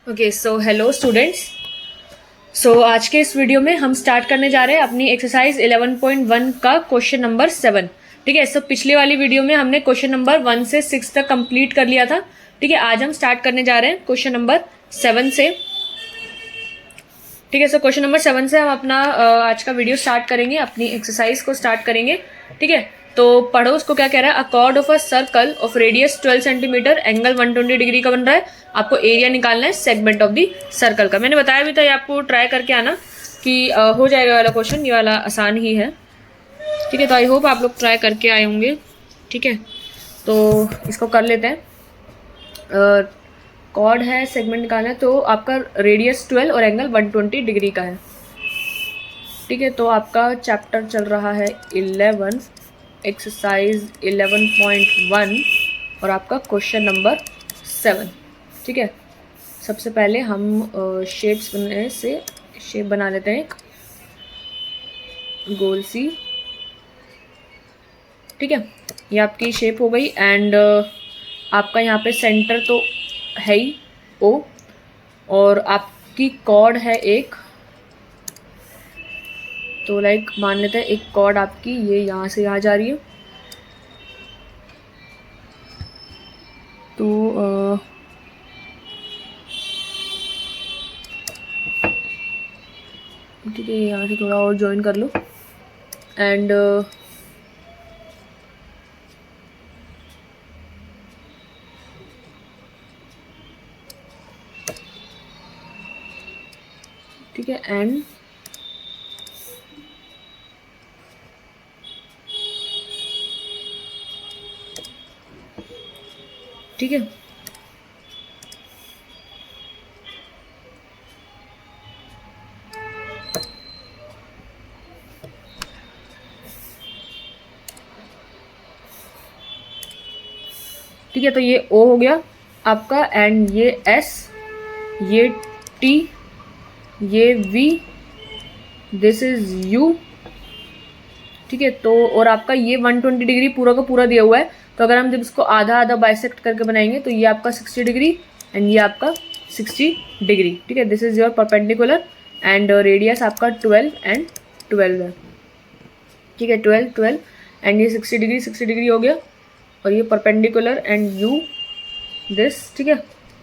Okay so hello students. So आज के इस वीडियो में हम स्टार्ट करने जा रहे हैं अपनी एक्सरसाइज 11.1 का क्वेश्चन नंबर 7। ठीक है, सो पिछली वाली वीडियो में हमने क्वेश्चन नंबर 1 से 6 तक कंप्लीट कर लिया था। ठीक है, आज हम स्टार्ट करने जा रहे हैं क्वेश्चन नंबर 7 से। ठीक है, सो क्वेश्चन नंबर 7 से हम अपना आज का वीडियो स्टार्ट करेंगे, अपनी एक्सरसाइज को स्टार्ट करेंगे। ठीक है, तो पढ़ो उसको क्या कह रहा है। अ cord of a circle of radius 12 centimetre, angle 120 degree का बन रहा है। आपको एरिया निकालना है सेगमेंट ऑफ द सर्कल का। मैंने बताया भी था, ये आपको ट्राई करके आना कि हो जाएगा वाला क्वेश्चन। ये वाला आसान ही है। ठीक है, तो आई होप आप लोग ट्राई करके आए होंगे। ठीक है, तो इसको कर लेते हैं। कॉर्ड है, सेगमेंट निकालना है, तो आपका रेडियस 12 और एंगल 120 डिग्री का है। ठीक है, तो आपका चैप्टर चल रहा है 11, एक्सरसाइज 11.1 और आपका क्वेश्चन नंबर 7। ठीक है, सबसे पहले हम शेप्स बनने से शेप बना लेते हैं एक गोल सी। ठीक है, ये आपकी शेप हो गई एंड आपका यहाँ पे सेंटर तो है ही ओ, और आपकी कॉर्ड है एक। तो लाइक मान लेते हैं एक कॉर्ड आपकी ये यहाँ से यहाँ जा रही है। तो ठीक है, यहाँ से थोड़ा और ज्वाइन कर लो एंड ठीक है एंड ठीक है, ठीक है, तो ये O हो गया आपका एंड ये S, ये T, ये V, दिस इज U। ठीक है, तो और आपका ये 120 डिग्री पूरा का पूरा दिया हुआ है। तो अगर हम जब इसको आधा आधा बाइसेक्ट करके बनाएंगे तो ये आपका 60 डिग्री एंड ये आपका 60 डिग्री। ठीक है, this is your perpendicular and radius आपका 12 एंड 12 है। ठीक है, 12 12 एंड ये 60 डिग्री हो गया और ये परपेंडिकुलर एंड यू दिस। ठीक है,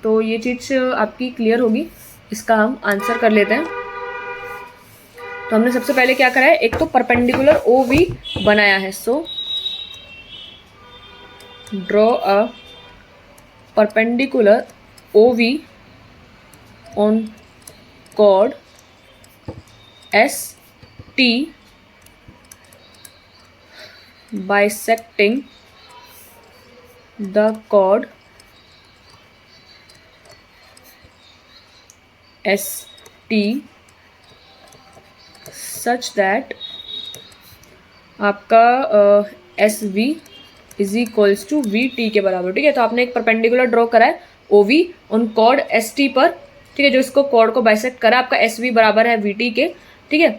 तो ये चीज़ आपकी क्लियर होगी। इसका हम आंसर कर लेते हैं। तो हमने सबसे पहले क्या करा है, एक तो परपेंडिकुलर ओ वी बनाया है। So draw a perpendicular O V on chord ST bisecting the chord ST such that आपका SV is equals to VT के बराबर। ठीक है, तो आपने एक परपेंडिकुलर ड्रॉ करा है OV ऑन कॉर्ड ST पर। ठीक है, जो इसको कॉर्ड को बाइसेक्ट करा, आपका SV बराबर है VT के। ठीक है,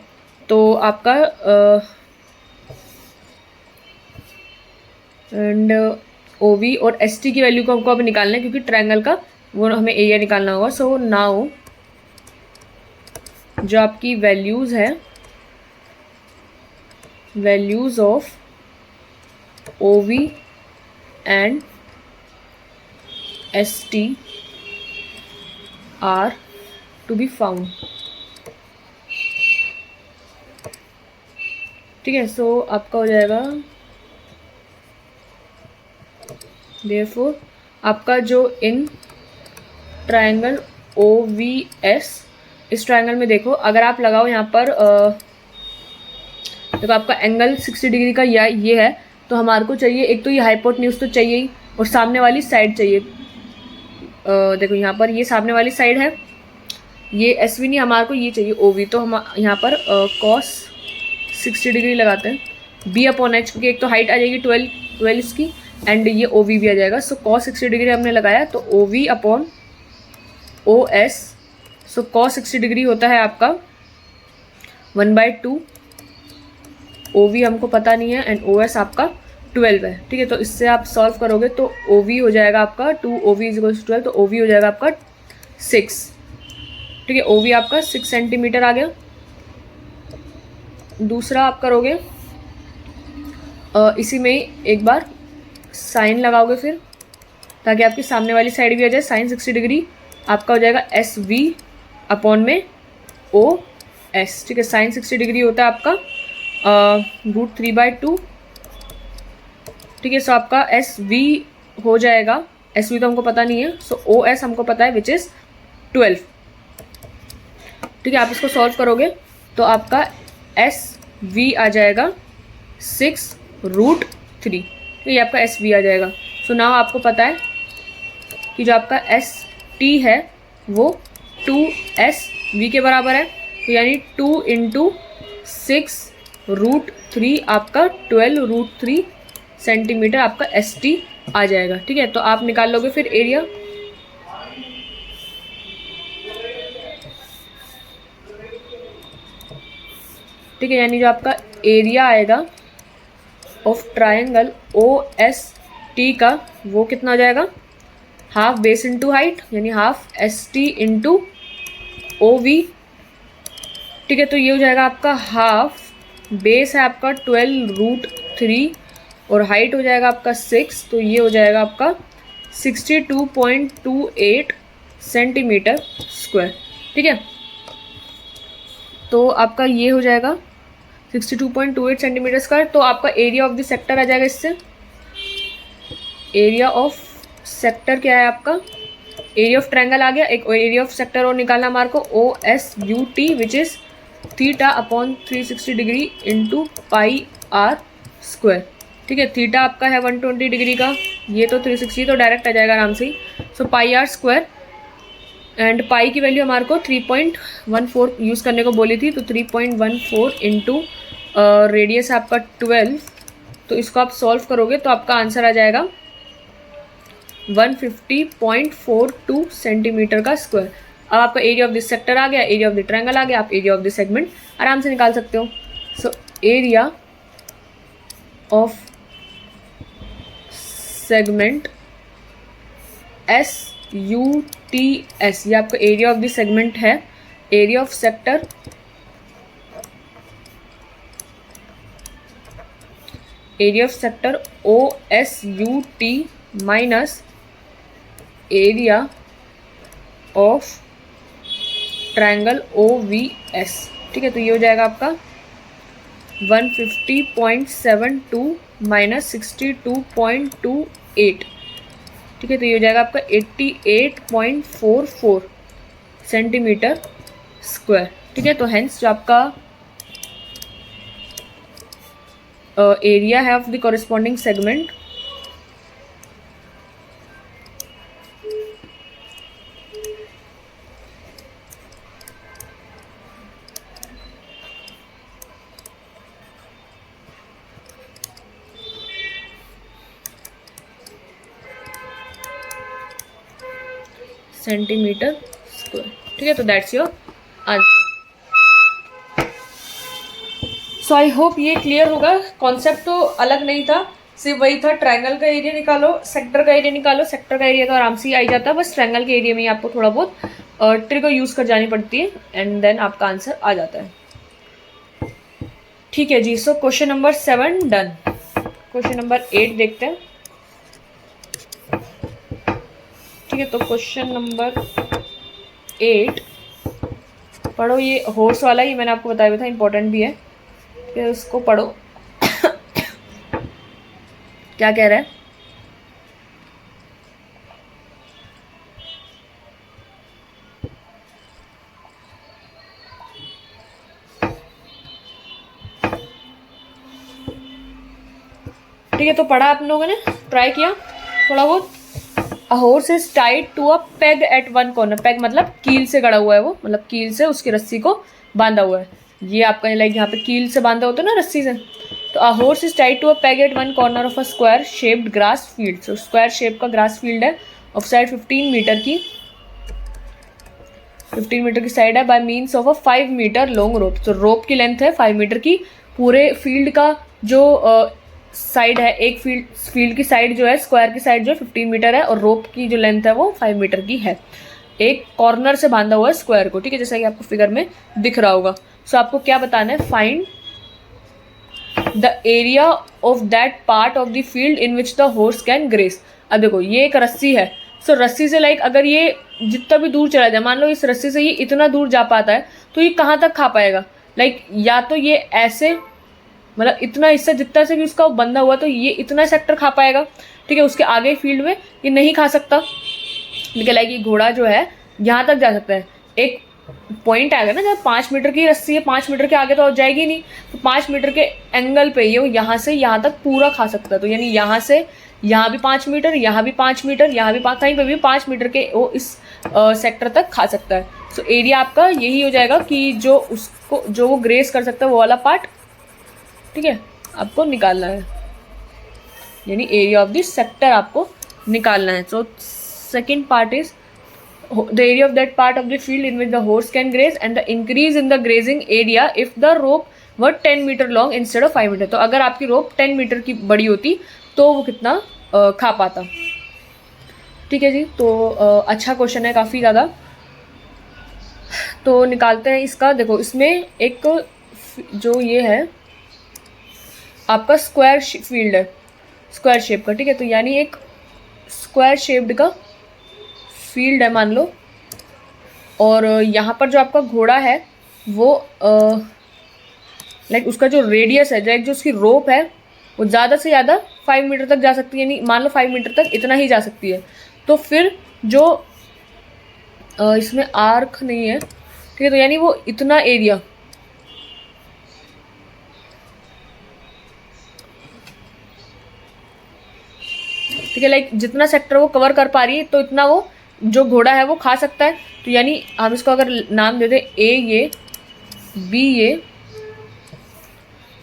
तो आपका एंड OV और ST की वैल्यू को हमको अब निकालना है, क्योंकि ट्रायंगल का वो हमें एरिया निकालना होगा। सो नाउ जो आपकी वैल्यूज़ है, values of OV and ST are to be found। ठीक है, सो आपका हो जाएगा therefore आपका जो इन ट्रायंगल OVS, इस ट्रायंगल में देखो, अगर आप लगाओ यहाँ पर देखो आपका एंगल 60 डिग्री का ये है। तो हमारे को चाहिए एक तो ये हाइपोटेन्यूज तो चाहिए ही, और सामने वाली साइड चाहिए। देखो यहाँ पर ये सामने वाली साइड है, ये SV नहीं, हमारे को ये चाहिए OV। तो हम यहाँ पर cos 60 डिग्री लगाते हैं B/H, क्योंकि एक तो हाइट आ जाएगी 12 इसकी एंड ये OV भी आ जाएगा। सो cos 60 डिग्री हमने लगाया, तो OV/OS। सो cos 60 डिग्री होता है आपका 1/2। OV हमको पता नहीं है एंड OS आपका 12 है। ठीक है, तो इससे आप सॉल्व करोगे तो OV हो जाएगा आपका 2 OV = 12, तो OV हो जाएगा आपका 6, ठीक है। OV आपका 6 सेंटीमीटर आ गया। दूसरा आप करोगे इसी में ही एक बार साइन लगाओगे फिर, ताकि आपकी सामने वाली साइड भी आ जाए। साइन 60 डिग्री आपका हो जाएगा SV अपॉन में OS, ठीक है। साइन 60 डिग्री होता है आपका √3/2, ठीक है। सो आपका SV हो जाएगा, SV तो हमको पता नहीं है, सो OS हमको पता है विच इज़ 12, ठीक है। आप इसको सॉल्व करोगे तो आपका SV आ जाएगा 6√3, तो ये आपका SV आ जाएगा। सो नाउ आपको पता है कि जो आपका ST है वो 2SV के बराबर है, तो यानी 2 × 6√3 आपका 12√3 सेंटीमीटर आपका ST आ जाएगा, ठीक है। तो आप निकाल लोगे फिर एरिया, ठीक है। यानी जो आपका एरिया आएगा ऑफ ट्रायंगल OST का वो कितना हो जाएगा, हाफ बेस इंटू हाइट, यानी हाफ ST इंटू OV, ठीक है। तो ये हो जाएगा आपका हाफ, बेस है आपका 12√3 और हाइट हो जाएगा आपका 6, तो ये हो जाएगा आपका 62.28 सेंटीमीटर स्क्वायर, ठीक है। तो आपका ये हो जाएगा 62.28 सेंटीमीटर स्क्वायर। तो आपका एरिया ऑफ द सेक्टर आ जाएगा इससे। एरिया ऑफ सेक्टर क्या है आपका, एरिया ऑफ ट्रायंगल आ गया, एक एरिया ऑफ सेक्टर और निकालना हमारे को, OSUT which is theta upon 360 degree into πr², ठीक है। थीटा आपका है 120 डिग्री का, ये तो 360 तो डायरेक्ट आ जाएगा आराम से ही। सो πr² एंड पाई की वैल्यू हमारे को 3.14 यूज़ करने को बोली थी, तो 3.14 इंटू रेडियस आपका 12, तो इसको आप सॉल्व करोगे तो आपका आंसर आ जाएगा 150.42 सेंटीमीटर का स्क्वायर। अब आपका एरिया ऑफ दिस सेक्टर आ गया, एरिया ऑफ द ट्रायंगल आ गया, आप एरिया ऑफ द सेगमेंट आराम से निकाल सकते हो। So area of segment SUTS, ये आपका एरिया ऑफ द सेगमेंट है। Area of sector OSUT minus area of triangle OVS, ठीक है। तो ये हो जाएगा आपका 150.72 माइनस 62.28, ठीक है। तो ये हो जाएगा आपका 88.44 सेंटीमीटर स्क्वायर, ठीक है। तो हेंस जो आपका एरिया है of the corresponding segment centimetre square, ठीक है। तो that's your answer. So I hope ये क्लियर होगा। कॉन्सेप्ट तो अलग नहीं था, सिर्फ वही था, ट्रायंगल का एरिया निकालो, सेक्टर का एरिया निकालो। सेक्टर का एरिया तो आराम से ही आ जाता है, बस ट्रायंगल के एरिया में ही आपको थोड़ा बहुत ट्रिक यूज़ कर जानी पड़ती है एंड देन आपका आंसर आ जाता है, ठीक है जी। So question number 7 done. Question number 8 देखते हैं, ठीक है। तो क्वेश्चन नंबर 8 पढ़ो, ये हॉर्स वाला ही मैंने आपको बताया था, इंपॉर्टेंट भी है, फिर उसको पढ़ो। क्या कह रहा है, ठीक है। तो पढ़ा आप लोगों ने, ट्राई किया थोड़ा बहुत। A horse is tied to a peg at one corner. Peg मतलब कील से गड़ा हुआ है वो, मतलब कील से उसकी रस्सी को बांधा हुआ है। ये आपका लाइक यहाँ पे कील से बांधा होता है ना रस्सी से। तो a horse is tied to a peg at one corner of a square shaped grass field. So square shape का ग्रास फील्ड है, ऑफ साइड 15 मीटर की, 15 मीटर की साइड है, by means of a 5 metre long rope. तो rope की length है 5 metre की। पूरे फील्ड का जो साइड है, एक फील्ड की साइड जो है, स्क्वायर की साइड जो है 15 मीटर है, और रोप की जो लेंथ है वो 5 मीटर की है। एक कॉर्नर से बांधा हुआ है स्क्वायर को, ठीक है, जैसा कि आपको फिगर में दिख रहा होगा। सो आपको क्या बताना है, find the area of that part of the field in which the horse can grace. अब देखो ये एक रस्सी है, सो रस्सी से लाइक अगर ये जितना भी दूर चला जाए, मान लो इस रस्सी से ये इतना दूर जा पाता है, तो ये कहाँ तक खा पाएगा, लाइक या तो ये ऐसे, मतलब इतना हिस्सा जितना से भी उसका बंधा हुआ, तो ये इतना सेक्टर खा पाएगा, ठीक है, उसके आगे फील्ड में ये नहीं खा सकता। लेकिन लाइक ये घोड़ा जो है यहाँ तक जा सकता है। एक पॉइंट आएगा ना जब 5 मीटर की रस्सी है, 5 मीटर के आगे तो जाएगी नहीं, तो 5 मीटर के एंगल पे ये यहाँ से यहाँ तक पूरा खा सकता है। तो यानी यहाँ से यहाँ भी 5 मीटर, यहाँ भी 5 मीटर, यहाँ भी 5, कहीं पे भी 5 मीटर के वो इस सेक्टर तक खा सकता है। सो एरिया आपका यही हो जाएगा कि जो उसको जो वो ग्रेस कर सकता है वो वाला पार्ट, ठीक है, आपको निकालना है, यानी एरिया ऑफ दिस सेक्टर आपको निकालना है। So second part is the area of that part of the field in which the horse can graze and the increase in the grazing area if the rope were 10 meter long instead of 5 meter। तो अगर आपकी रोप 10 metre की बड़ी होती तो वो कितना खा पाता, ठीक है जी। तो अच्छा क्वेश्चन है काफ़ी ज़्यादा, तो निकालते हैं इसका। देखो इसमें एक जो ये है आपका स्क्वायर फील्ड है, स्क्वायर शेप का, ठीक है, तो यानी एक स्क्वायर शेप्ड का फील्ड है मान लो, और यहाँ पर जो आपका घोड़ा है वो लाइक उसका जो रेडियस है, लाइक जो उसकी रोप है वो ज़्यादा से ज़्यादा 5 मीटर तक जा सकती है, यानी मान लो 5 मीटर तक इतना ही जा सकती है। तो फिर जो इसमें आर्क नहीं है, ठीक है, तो यानी वो इतना एरिया, ठीक है, लाइक जितना सेक्टर वो कवर कर पा रही है तो इतना वो जो घोड़ा है वो खा सकता है। तो यानी हम इसको अगर नाम दे दें ए ये, बी ये,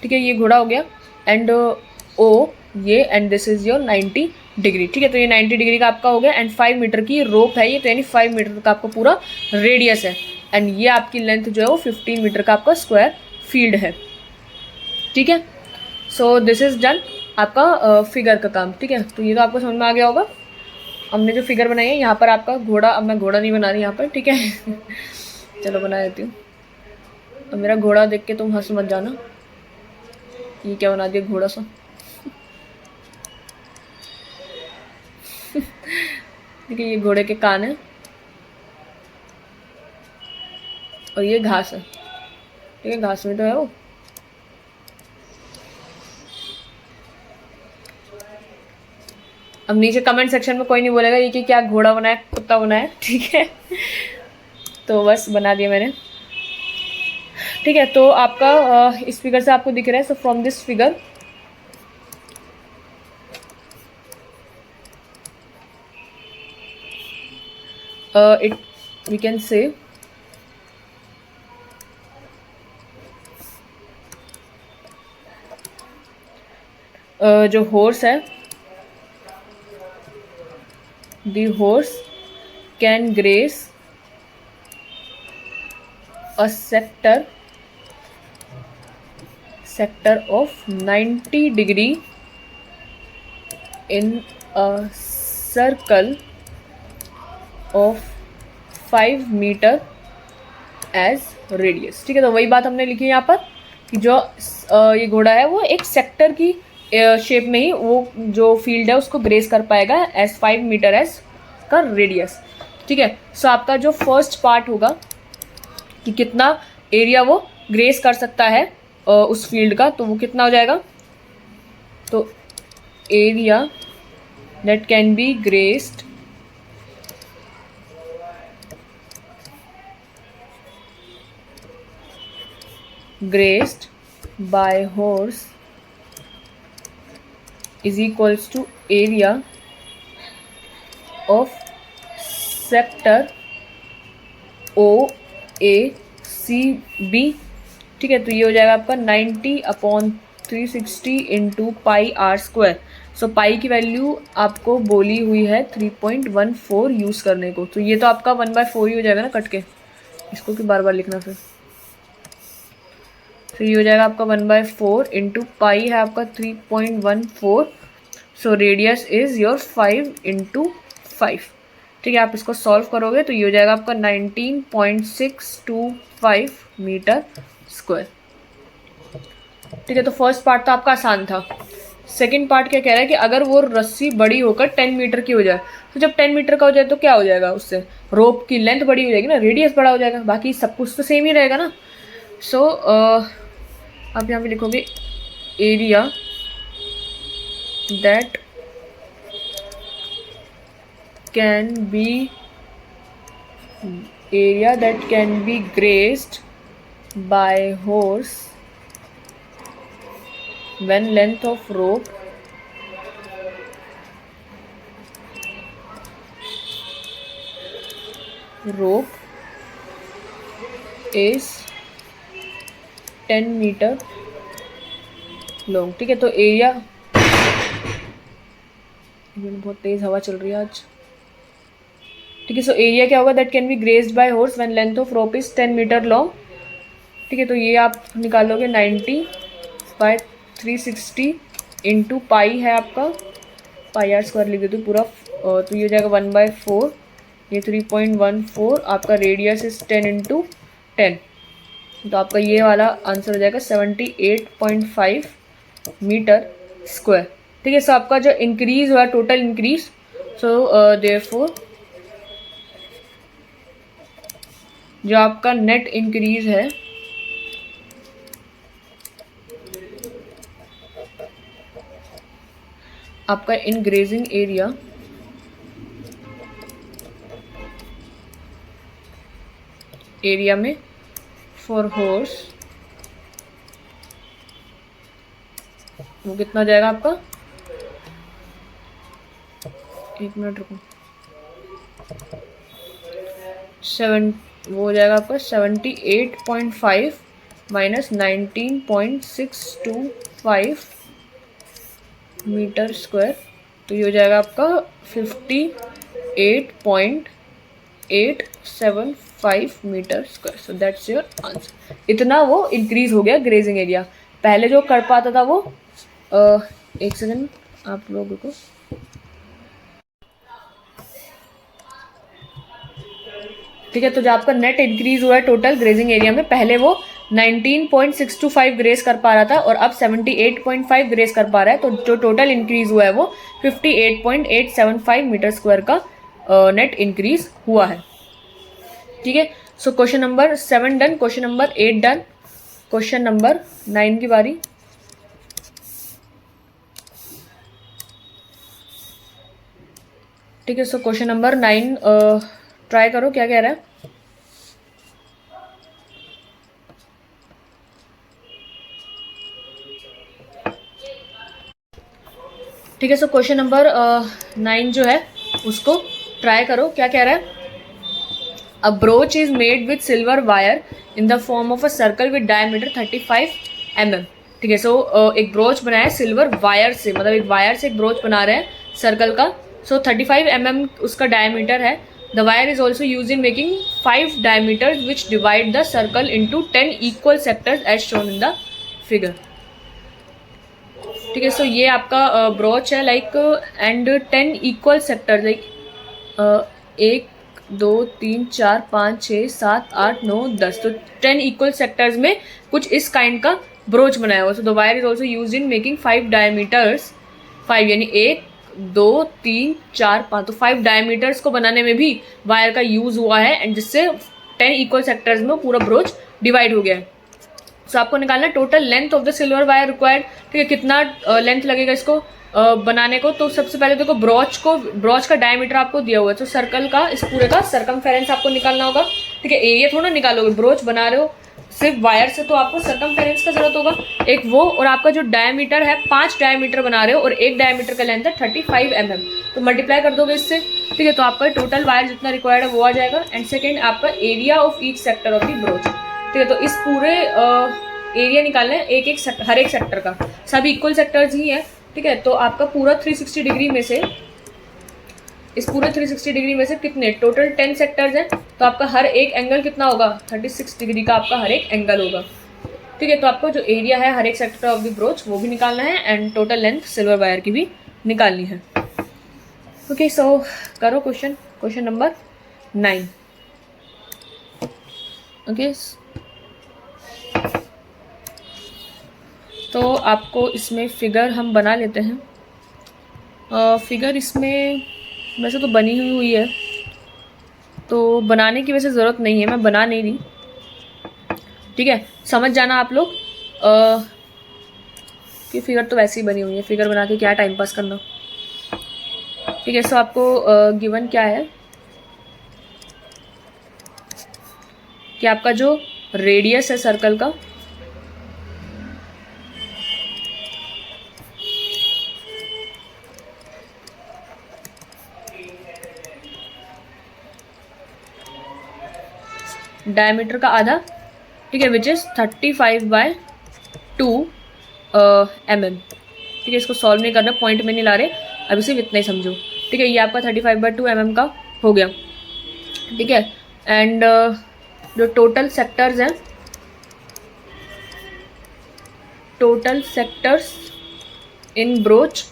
ठीक है, ये घोड़ा हो गया, एंड ओ ये, and this is your 90 degree, ठीक है, तो ये 90 डिग्री का आपका हो गया, एंड 5 मीटर की रोप है ये, तो यानी 5 मीटर का आपका पूरा रेडियस है, एंड ये आपकी लेंथ जो है वो 15 मीटर का आपका स्क्वायर फील्ड है, ठीक है। सो दिस इज डन आपका फिगर का काम, ठीक है। तो ये तो आपको समझ में आ गया होगा। हमने जो फिगर बनाई है यहाँ पर आपका घोड़ा, अब मैं घोड़ा नहीं बना रही यहाँ पर, ठीक है चलो बना देती हूँ। अब मेरा घोड़ा देख के तुम हंस मत जाना, ये क्या बना दिया घोड़ा सा देखिए ये घोड़े के कान है और ये घास है, ठीक है, घास में तो है वो। अब नीचे कमेंट सेक्शन में कोई नहीं बोलेगा ये कि क्या घोड़ा बनाया कुत्ता बनाया, ठीक है तो बस बना दिया मैंने, ठीक है। तो आपका इस फिगर से आपको दिख रहा है, so from this figure it we can say जो हॉर्स है, the horse can graze a sector of 90 degree in a circle of 5 meter as radius, ठीक है। तो वही बात हमने लिखी है यहाँ पर कि जो ये घोड़ा है वो एक सेक्टर की शेप में ही वो जो फील्ड है उसको ग्रेस कर पाएगा एज 5 मीटर एज का रेडियस, ठीक है। सो आपका जो फर्स्ट पार्ट होगा कि कितना एरिया वो ग्रेस कर सकता है उस फील्ड का, तो वो कितना हो जाएगा, तो area that can be grazed by horse is equals to area of sector OACB, ठीक है। तो ये हो जाएगा आपका 90/360 इंटू पाई आर स्क्वायर। सो पाई की वैल्यू आपको बोली हुई है 3.14 यूज़ करने को, तो ये तो आपका 1/4 ही हो जाएगा ना कट के, इसको कि बार बार लिखना फिर। तो ये हो जाएगा आपका 1/4 इंटू पाई है आपका 3.14, so radius is your 5 into 5, ठीक है, आप इसको सॉल्व करोगे तो ये हो जाएगा आपका 19.625 मीटर स्क्वायर। ठीक है, तो फर्स्ट पार्ट तो आपका आसान था। सेकंड पार्ट क्या कह रहा है कि अगर वो रस्सी बड़ी होकर 10 मीटर की हो जाए, तो जब 10 मीटर का हो जाए तो क्या हो जाएगा, उससे रोप की लेंथ बड़ी हो जाएगी ना, रेडियस बड़ा हो जाएगा, बाकी सब कुछ तो सेम ही रहेगा ना। सो आप यहाँ पे लिखोगे area that can be grazed by horse when length of rope is 10 metre long. ठीक है, तो एरिया, बहुत तेज हवा चल रही है आज। ठीक है, सो एरिया क्या होगा, that can be grazed by horse when length of rope is 10 metre long. ठीक है, तो ये आप निकालोगे 90/360 इंटू पाई है आपका, पाई आर स्क्वायर लिख देते पूरा, तो ये हो जाएगा 1/4, ये 3.14, आपका रेडियस इज 10 इंटू 10, तो आपका ये वाला आंसर हो जाएगा 78.5 मीटर स्क्वायर। ठीक है, सो आपका जो इंक्रीज हुआ टोटल इंक्रीज, सो देयरफॉर जो आपका नेट इंक्रीज है आपका इन ग्रेजिंग एरिया में फॉर हॉर्स, वो कितना जाएगा आपका, एक मिनट रुको, वो हो जाएगा आपका 78.5 माइनस 19.625 मीटर स्क्वायर, तो ये हो जाएगा आपका 58.875 metre square. So that's your answer. इतना वो इंक्रीज हो गया ग्रेजिंग एरिया। पहले जो कर पाता था वो एक सेकेंड आप लोगों को, ठीक है, तो जो आपका नेट इंक्रीज हुआ है टोटल ग्रेजिंग एरिया में, पहले वो 19.625 ग्रेस कर पा रहा था और अब 78.5 ग्रेस कर पा रहा है, तो जो टोटल इंक्रीज हुआ है वो 58.875 मीटर स्क्वायर का नेट इंक्रीज हुआ है। ठीक है, so question number 7 done, question number 8 done, question number 9 की बारी। ठीक है, सो क्वेश्चन नंबर 9 ट्राई करो क्या कह रहा है। ठीक है, सो क्वेश्चन नंबर 9 जो है उसको ट्राई करो क्या कह रहा है। A brooch is made with silver wire in the form of a circle with diameter 35 mm। ठीक है, सो एक ब्रोच बनाया है सिल्वर वायर से, मतलब एक वायर से एक ब्रोच बना रहे हैं सर्कल का। सो 35 mm उसका डायमीटर है। The wire is also use in making 5 diameters which divide the circle into 10 equal sectors as shown in the figure. ठीक है, सो ये आपका ब्रोच है like and 10 equal sector, like 1 2 3 4 5 6 7 8 9 10, तो 10 equal sectors में कुछ इस काइंड का ब्रोच बनाया हुआ। So the wire is also use in making 5 diameters, 5 यानी 1 2 3 4 5, तो 5 डायमीटर्स को बनाने में भी वायर का यूज हुआ है एंड जिससे 10 इक्वल सेक्टर्स में पूरा ब्रोच डिवाइड हो गया है। सो आपको निकालना total length of the silver wire required. ठीक है, कितना लेंथ लगेगा इसको बनाने को। तो सबसे पहले देखो ब्रोच का डायमीटर आपको दिया हुआ है, तो सर्कल का इस पूरे का सरकमफेरेंस आपको निकालना होगा। ठीक है, एरिया थोड़ा निकालोगे, ब्रोच बना रहे हो सिर्फ वायर से तो आपको सरकमफेरेंस का जरूरत होगा एक वो, और आपका जो डायमीटर है 5 डायमीटर बना रहे हो और एक डायमीटर का लेंथ है 35 mm, तो मल्टीप्लाई कर दोगे इससे। ठीक है, तो आपका टोटल वायर जितना रिक्वायर्ड है वो आ जाएगा। एंड सेकेंड आपका area of each sector of the broach. ठीक है, तो इस पूरे एरिया निकालना है हर एक सेक्टर का, सभी इक्वल सेक्टर्स ही है। ठीक है, तो आपका पूरा 360 डिग्री में से, इस पूरे 360 डिग्री में से कितने टोटल 10 सेक्टर्स हैं, तो आपका हर एक एंगल कितना होगा, 36 डिग्री का आपका हर एक एंगल होगा। ठीक है, तो आपको जो एरिया है हर एक सेक्टर ऑफ द ब्रोच वो भी निकालना है and total length silver wire की भी निकालनी है। ओके, सो करो क्वेश्चन। Question number 9। ओके, तो आपको इसमें फिगर हम बना लेते हैं। फिगर इसमें वैसे तो बनी हुई है, तो बनाने की वैसे ज़रूरत नहीं है, मैं बना नहीं रही। ठीक है, समझ जाना आप लोग कि फिगर तो वैसे ही बनी हुई है, फिगर बना के क्या टाइम पास करना। ठीक है, सो आपको गिवन क्या है कि आपका जो रेडियस है सर्कल का, डायमीटर का आधा, ठीक है, विच इज़ 35/2 mm। ठीक है, इसको सॉल्व नहीं करना, पॉइंट में नहीं ला रहे, अभी सिर्फ इतना ही समझो। ठीक है, ये आपका 35/2 mm का हो गया। ठीक है, एंड जो टोटल सेक्टर्स हैं, टोटल सेक्टर्स इन ब्रोच,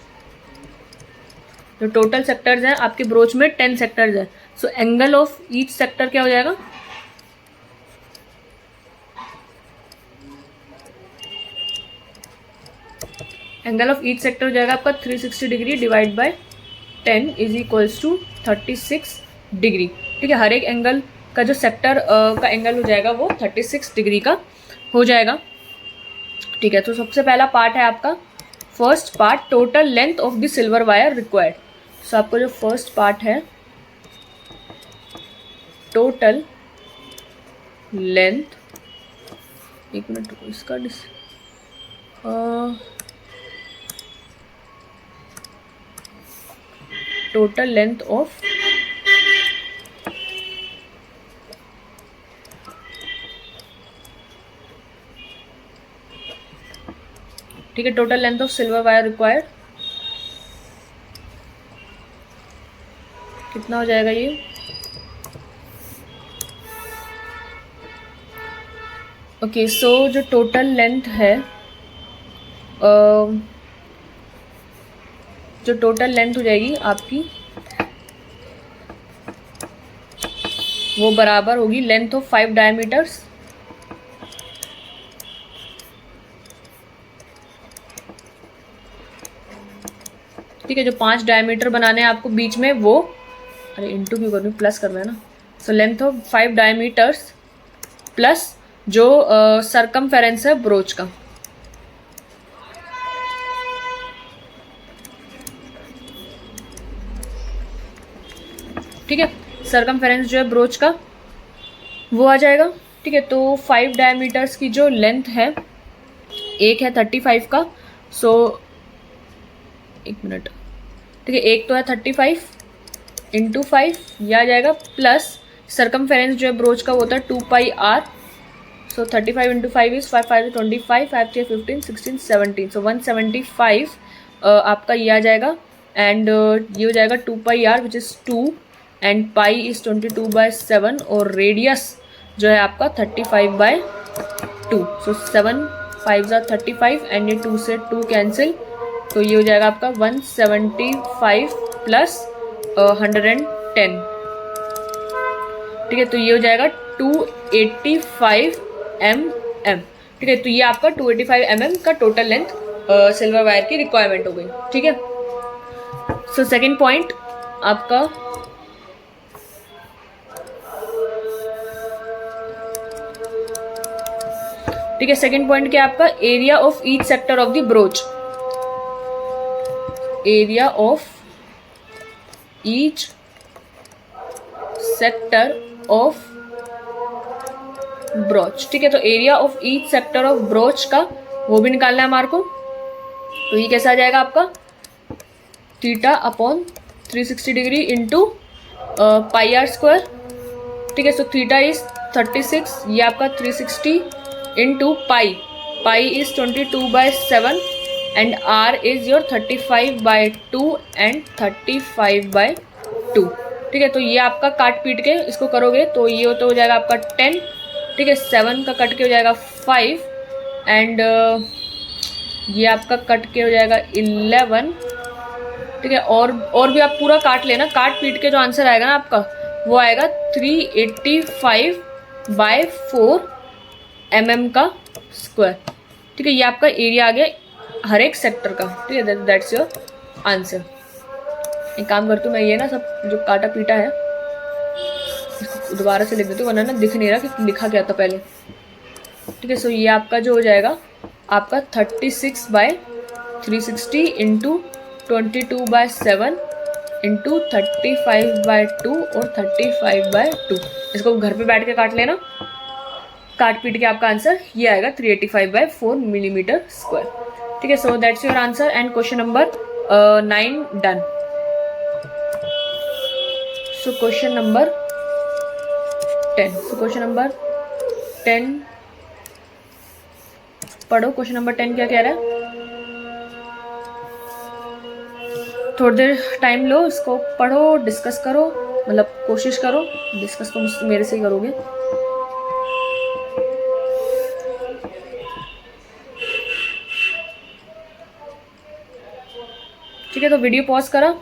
जो टोटल सेक्टर्स हैं आपके ब्रोच में 10 सेक्टर्स हैं। So angle of each sector क्या हो जाएगा, एंगल ऑफ ईच सेक्टर हो जाएगा आपका 360 degree divide by 10 is equals to 36 degree. ठीक है, हर एक एंगल का जो सेक्टर का एंगल हो जाएगा वो 36 डिग्री का हो जाएगा। ठीक है, तो सबसे पहला पार्ट है आपका first part, total length of the silver wire required. So आपको जो फर्स्ट पार्ट है, टोटल लेंथ, एक मिनट रुको, इसका टोटल लेंथ ऑफ ठीक है, total length of silver wire required कितना हो जाएगा ये, ओके। सो जो टोटल लेंथ है, जो टोटल लेंथ हो जाएगी आपकी वो बराबर होगी लेंथ ऑफ 5 डायमीटर्स ठीक है, जो 5 डायमीटर बनाने हैं आपको बीच में, वो अरे इंटू क्यों करनी, प्लस करना है ना। So length of 5 diameters plus जो सरकमफेरेंस है ब्रोच का। ठीक है, सरकमफेरेंस जो है ब्रोच का वो आ जाएगा। ठीक है, तो 5 डायमीटर्स की जो लेंथ है, एक है 35 का, सो एक मिनट, ठीक है, एक तो है 35 इंटू 5, यह आ जाएगा, प्लस सरकमफेरेंस जो है ब्रोच का वो होता है 2πr। सो 35 इंटू 5 इज 5 5 25 5 3 15 16 17, सो 175 आपका ये आ जाएगा। एंड ये हो जाएगा 2πr which is 2 and pi is 22/7 और रेडियस जो है आपका 35/2। सो 7 5 35 एंड ये 2 से 2 कैंसिल, तो ये हो जाएगा आपका 175 प्लस 110। ठीक है, तो ये हो जाएगा 285 mm। ठीक है, तो ये आपका 285 mm का टोटल लेंथ सिल्वर वायर की रिक्वायरमेंट हो गई। ठीक है, सो सेकेंड पॉइंट आपका ठीक है, सेकेंड पॉइंट क्या आपका, area of each sector of the broach, area of each sector of broach. ठीक है, तो area of each sector of broach का वो भी निकालना है हमारे को। तो ये कैसा आ जाएगा आपका, theta upon 360 degree into πr²। ठीक है, सो थीटा इज 36, ये आपका 360 into pi is 22/7 and r is your 35/2 and 35/2। ठीक है, तो ये आपका काट पीट के इसको करोगे तो ये तो हो जाएगा आपका 10। ठीक है, 7 का कट के हो जाएगा 5 एंड ये आपका कट के हो जाएगा 11। ठीक है। और भी आप पूरा काट लेना, काट पीट के जो आंसर आएगा ना आपका वो आएगा 385/4 mm का स्क्वायर। ठीक है, ये आपका एरिया आ गया हर एक सेक्टर का। ठीक है, दैट्स योर आंसर। एक काम करती हूँ मैं, ये ना सब जो काटा पीटा है इसको दोबारा से लिख देती हूँ, वरना ना दिख नहीं रहा कि लिखा क्या था पहले। ठीक है, सो ये आपका जो हो जाएगा आपका 36/360 इंटू 22/7 इंटू 35/2 और 35/2। इसको घर पे बैठ के काट लेना, काट पीट के आपका आंसर ये आएगा 385/4 मिलीमीटर स्क्वायर। ठीक है, सो that's your answer and question number 9 done. So question number 10, पढ़ो। क्वेश्चन नंबर 10 क्या कह रहा है? थोड़ी देर टाइम लो, इसको पढ़ो, डिस्कस करो, मतलब कोशिश करो। डिस्कस तो मुझसे मेरे से ही करोगे। ठीक है, तो वीडियो पॉज करा,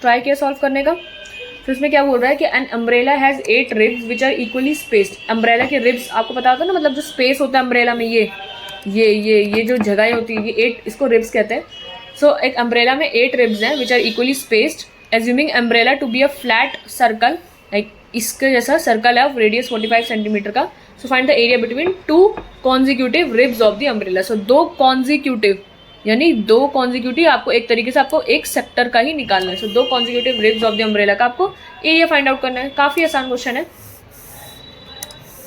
ट्राई किया सॉल्व करने का। फिर उसमें क्या बोल रहा है कि an umbrella has 8 ribs which are equally spaced. Umbrella के रिब्स आपको पता होता है ना, मतलब जो स्पेस होता है अम्ब्रेला में, ये जो जगह होती है, ये 8, इसको रिब्स कहते हैं। सो एक अम्ब्रेला में 8 रिब्स हैं which are equally spaced, assuming umbrella to be a flat circle, like इसके जैसा सर्कल है ऑफ रेडियस 45 सेंटीमीटर का। So find the area between 2 consecutive ribs of the umbrella. So 2 consecutive यानी 2 कॉन्जिक्यूटिव, आपको एक तरीके से आपको एक सेक्टर का ही निकालना है। So 2 consecutive ribs of the umbrella का आपको एरिया फाइंड आउट करना है। काफ़ी आसान क्वेश्चन है।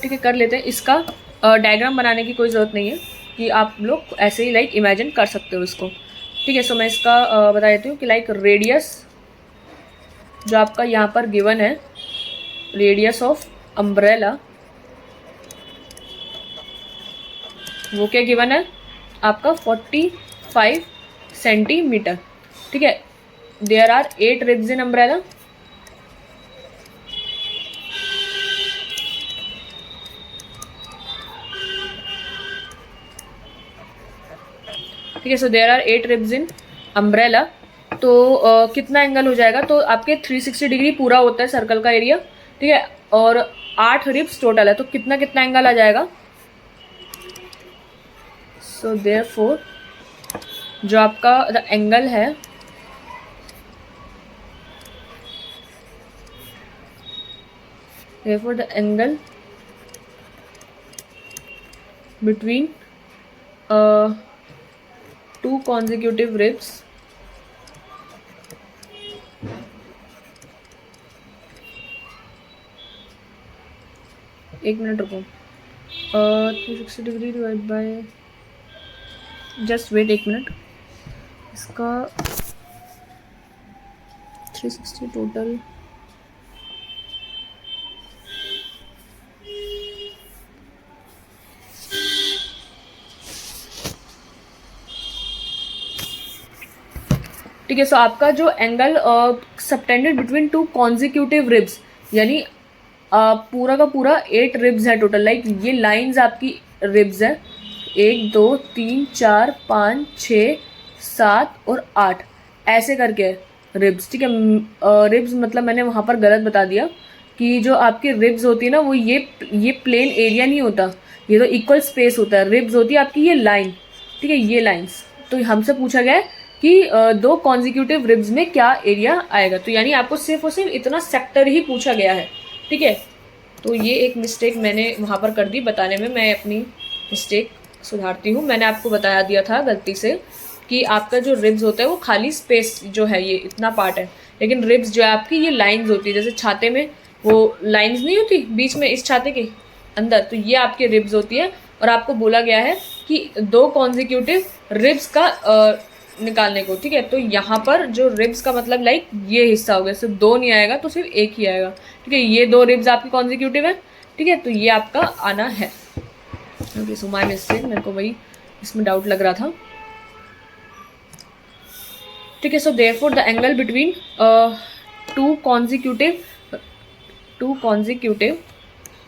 ठीक है, कर लेते हैं। इसका डायग्राम बनाने की कोई ज़रूरत नहीं है कि आप लोग ऐसे ही लाइक इमेजिन कर सकते हो इसको। ठीक है, सो मैं इसका बता देती हूँ कि लाइक रेडियस जो आपका यहाँ पर गिवन है, रेडियस ऑफ अम्ब्रेला, वो क्या गिवन है आपका 45 सेंटीमीटर। ठीक है, there are 8 ribs in umbrella. ठीक है, so there are 8 ribs in umbrella. तो कितना एंगल हो जाएगा? तो आपके 360 डिग्री पूरा होता है सर्कल का एरिया। ठीक है, और 8 रिब्स टोटल है, तो कितना एंगल आ जाएगा? सो देयरफॉर जो आपका द एंगल है, therefore the angle between 2 consecutive ribs एक मिनट रुको। 360 degree divide by, just wait एक मिनट। इसका 360 टोटल, ठीक है। सो आपका जो angle subtended between 2 consecutive ribs, यानी पूरा का पूरा 8 रिब्स है टोटल, लाइक ये लाइंस आपकी रिब्स है, 1 2 3 4 5 6 7 और 8 ऐसे करके रिब्स। ठीक है, रिब्स मतलब मैंने वहाँ पर गलत बता दिया कि जो आपकी रिब्स होती है ना, वो ये प्लेन एरिया नहीं होता, ये तो इक्वल स्पेस होता है। रिब्स होती है आपकी ये लाइन। ठीक है, ये लाइंस। तो हमसे पूछा गया है कि 2 कॉन्जिक्यूटिव रिब्स में क्या एरिया आएगा, तो यानी आपको सिर्फ और सिर्फ इतना सेक्टर ही पूछा गया है। ठीक है, तो ये एक मिस्टेक मैंने वहाँ पर कर दी बताने में, मैं अपनी मिस्टेक सुधारती हूँ। मैंने आपको बताया दिया था गलती से कि आपका जो रिब्स होता है वो खाली स्पेस जो है ये इतना पार्ट है, लेकिन रिब्स जो है आपकी ये लाइंस होती है, जैसे छाते में वो लाइंस नहीं होती बीच में इस छाते के अंदर, तो ये आपकी रिब्स होती है। और आपको बोला गया है कि 2 कॉन्जिक्यूटिव रिब्स का निकालने को। ठीक है, तो यहाँ पर जो रिब्स का मतलब लाइक ये हिस्सा हो गया, सिर्फ 2 नहीं आएगा तो सिर्फ एक ही आएगा। ठीक है, ये 2 रिब्स आपकी कॉन्जिक्यूटिव है। ठीक है, तो ये आपका आना है। ओके, सो माय मिस्टेक, मेरे को वही इसमें डाउट लग रहा था। ठीक है, so therefore the angle between 2 consecutive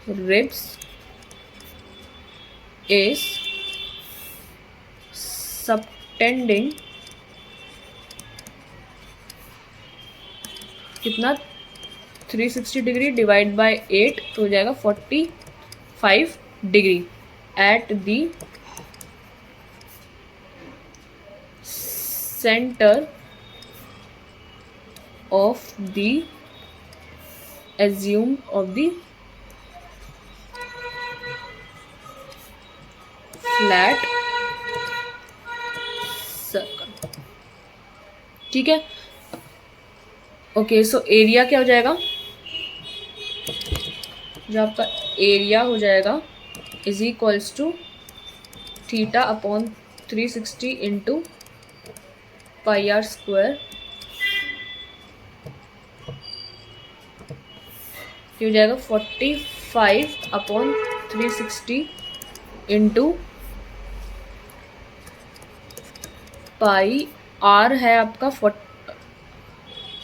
ribs is subtending कितना 360 डिग्री डिवाइड बाय 8 तो हो जाएगा 45 degree at the centre of the assume of the flat circle। ठीक है, ओके। सो एरिया क्या हो जाएगा, जो आपका एरिया हो जाएगा is equals to theta upon 360 into pi r square, ये हो जाएगा 45 अपॉन 360 इंटू पाई आर है आपका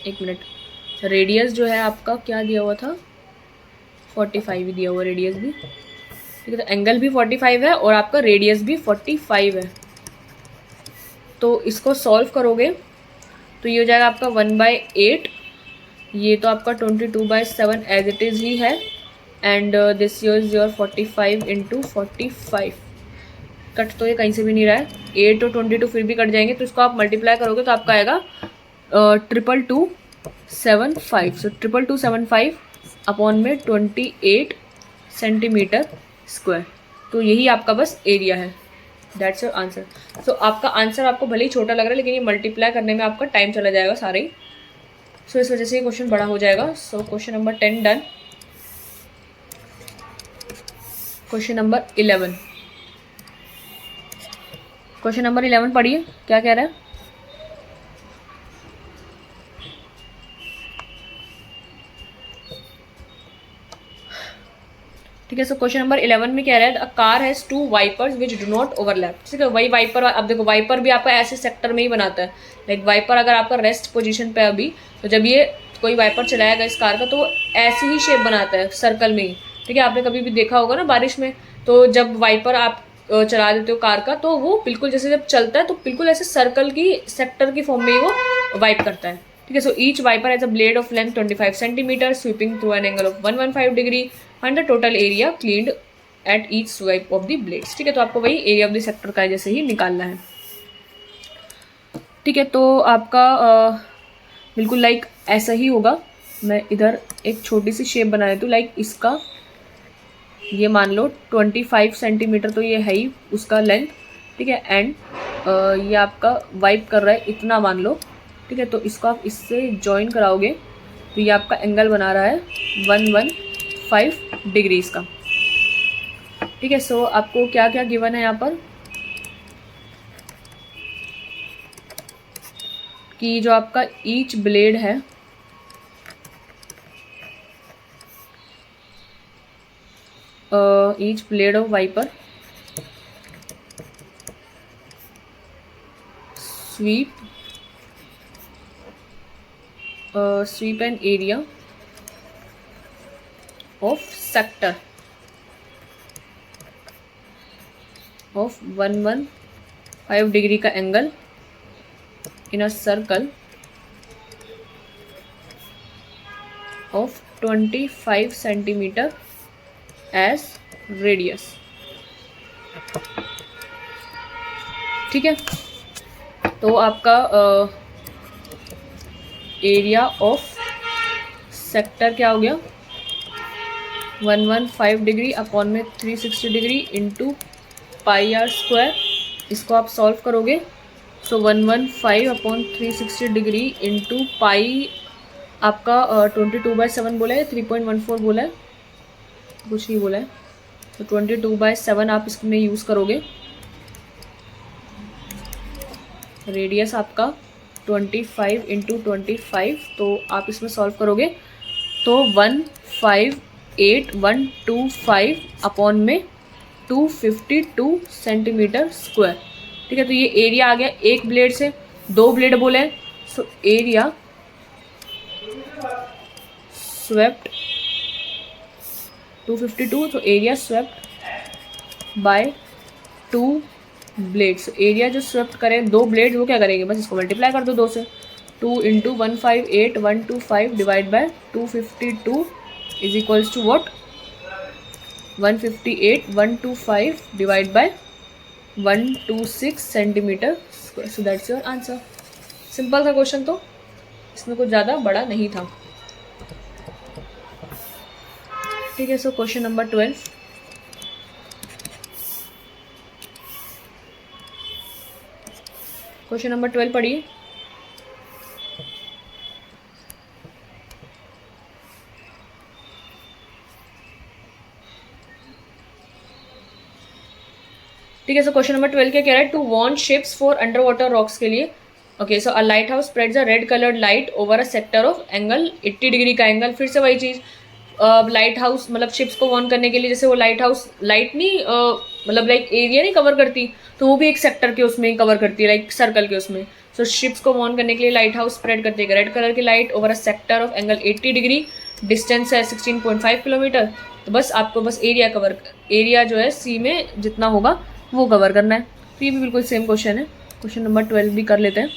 एक मिनट, रेडियस जो है आपका क्या दिया हुआ था 45 ही दिया हुआ रेडियस भी, ठीक है। तो एंगल भी 45 है और आपका रेडियस भी 45 है। तो इसको सॉल्व करोगे तो ये हो जाएगा आपका 1/8, ये तो आपका 22/7 एज इट इज़ ही है, and this is your 45 into 45। Cut तो ये कहीं से भी नहीं रहा है, 8 और 22 फिर भी कट जाएंगे, तो इसको आप मल्टीप्लाई करोगे तो आपका आएगा 2275। सो 2275 अपॉन में 28 सेंटीमीटर स्क्वायर। तो यही आपका बस एरिया है, दैट्स योर आंसर। सो आपका आंसर आपको भले ही छोटा लग रहा है, लेकिन ये मल्टीप्लाई करने में आपका टाइम चला जाएगा सारे ही। सो इस वजह से ये क्वेश्चन बड़ा हो जाएगा। सो question number 10 done. Question number 11, question number 11 पढ़िए क्या कह रहा है। ठीक है, सो क्वेश्चन नंबर 11 में कह रहा है a car has 2 wipers which do not overlap. ठीक है, वही वाइपर, अब देखो वाइपर भी आपका ऐसे सेक्टर में ही बनाता है, लाइक वाइपर अगर आपका रेस्ट पोजीशन पे अभी, तो जब ये कोई वाइपर चलाएगा इस कार का तो वो ऐसी ही शेप बनाता है सर्कल में ही। ठीक है, आपने कभी भी देखा होगा ना बारिश में, तो जब वाइपर आप चला देते हो कार का तो वो बिल्कुल जैसे जब चलता है तो बिल्कुल ऐसे सर्कल की सेक्टर की फॉर्म में ही वो वाइप करता है। ठीक है, so each wiper has a blade of length 25 centimetre sweeping through an angle of 115 degree and the total area cleaned at each swipe of the blades. ठीक है, तो आपको वही एरिया ऑफ द सेक्टर का जैसे ही निकालना है। ठीक है, तो आपका बिल्कुल लाइक ऐसा ही होगा। मैं इधर एक छोटी सी शेप बना देती हूँ, लाइक इसका ये मान लो 25 सेंटीमीटर तो ये है ही उसका लेंथ। ठीक है, एंड ये आपका वाइप कर रहा है इतना मान लो। ठीक है, तो इसको आप इससे जॉइन कराओगे तो ये आपका एंगल बना रहा है 115 डिग्रीज का। ठीक है, सो आपको क्या क्या गिवन है यहाँ पर कि जो आपका ईच ब्लेड है each blade of wiper sweep an area of sector of 115 degree का angle in a circle of 25 centimetre as radius। ठीक है, तो आपका एरिया ऑफ सेक्टर क्या हो गया 115 डिग्री अपॉन में 360 degree into pi r square. इसको आप सॉल्व करोगे so 115 upon 360 degree into pi आपका 22/7 बोला है, 3.14 बोला है, कुछ नहीं बोला है, तो 22/7 आप इसमें यूज़ करोगे। रेडियस आपका 25 इंटू 25, तो आप इसमें सॉल्व करोगे तो 158,125 अपॉन में 252 सेंटीमीटर स्क्वायर। ठीक है, तो ये एरिया आ गया एक ब्लेड से, 2 ब्लेड बोले हैं, सो एरिया स्वेप्ट 252, तो area swept by 2 blades. Area जो स्वेप्ट करें 2 ब्लेड वो क्या करेंगे, बस इसको मल्टीप्लाई कर दो 2 से, 2 into 158,125 divide by 252 is equals to what 158,125 divide by 126 centimetre square. So that's your answer. Simple था क्वेश्चन, तो इसमें कुछ ज़्यादा बड़ा नहीं था. ठीक है. So question number 12. Question number 12 पढ़िए. ठीक है. सो क्वेश्चन नंबर 12 क्या कह रहा है? To warn ships for under water rocks के लिए. Okay. So a lighthouse spreads a red coloured light over a sector of angle 80 degree का एंगल. फिर से वही चीज़, लाइट हाउस मतलब शिप्स को वार्न करने के लिए, जैसे वो लाइट हाउस लाइट नहीं मतलब लाइक एरिया नहीं कवर करती, तो वो भी एक सेक्टर के उसमें कवर करती है, लाइक सर्कल के उसमें. सो शिप्स को वार्न करने के लिए लाइट हाउस स्प्रेड करती है रेड कलर की light over a sector of angle 80 degree. Distance है 16.5 किलोमीटर. तो बस आपको बस एरिया जो है सी में जितना होगा वो कवर करना है. तो ये भी बिल्कुल सेम क्वेश्चन है. क्वेश्चन नंबर 12 भी कर लेते हैं.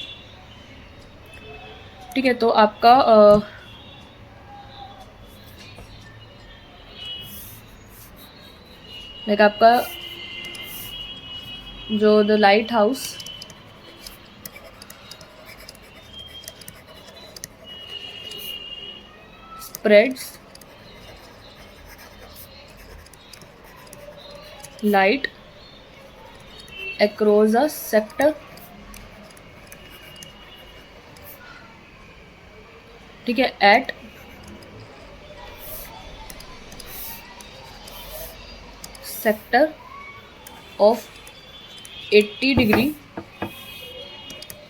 ठीक है. तो आपका लाइक आपका जो the lighthouse spreads light across a sector. ठीक है. At sector of 80 degree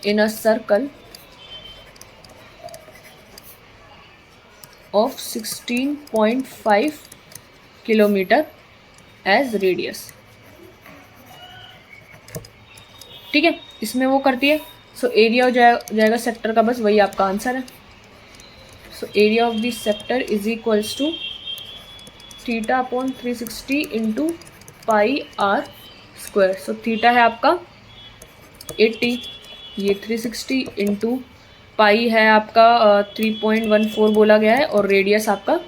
in a circle of 16.5 kilometre as radius. ठीक है. इसमें वो करती है. सो एरिया हो जाएगा सेक्टर का, बस वही आपका आंसर है. So area of the sector is equals to theta upon 360 into pi r square. So theta है आपका 80, ये 360 इंटू पाई है आपका 3.14 बोला गया है, और रेडियस आपका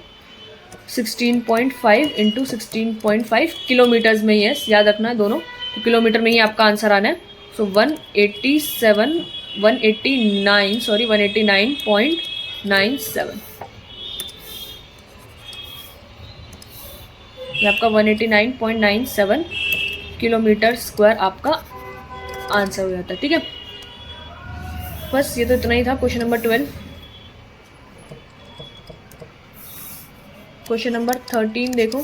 16.5 इंटू 16.5 किलोमीटर्स में ही है. याद रखना है दोनों, तो किलोमीटर में ही आपका आंसर आना है. सो 189.97. ये आपका 189.97 किलोमीटर स्क्वायर आपका आंसर हो जाता है. ठीक है. बस ये तो इतना ही था क्वेश्चन नंबर 12. क्वेश्चन नंबर 13 देखो.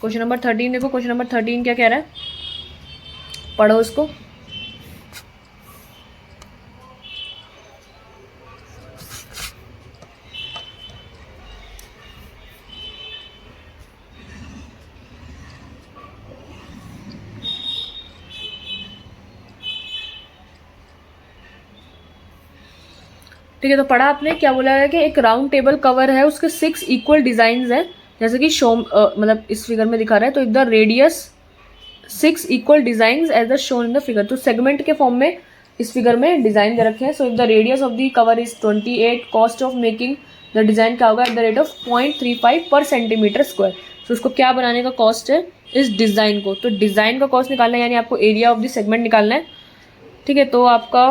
क्वेश्चन नंबर 13 देखो. क्वेश्चन नंबर 13 क्या कह रहा है? पढ़ो उसको. ठीक है. तो पढ़ा आपने. क्या बोला है कि एक राउंड टेबल कवर है, उसके 6 इक्वल डिजाइन है, जैसे कि शो मतलब इस फिगर में दिखा रहा है. तो if the radius 6 equal design as the shown in the figure. तो सेगमेंट के फॉर्म में इस फिगर में डिजाइन दे रखे हैं. So if the radius of the cover is 28, cost of making the design क्या होगा? एट द रेट ऑफ 0.35 पर सेंटीमीटर स्क्वायर. तो उसको क्या बनाने का कॉस्ट है इस डिजाइन को? तो डिजाइन का कॉस्ट निकालना है, यानी आपको एरिया ऑफ द सेगमेंट निकालना है. ठीक है. तो आपका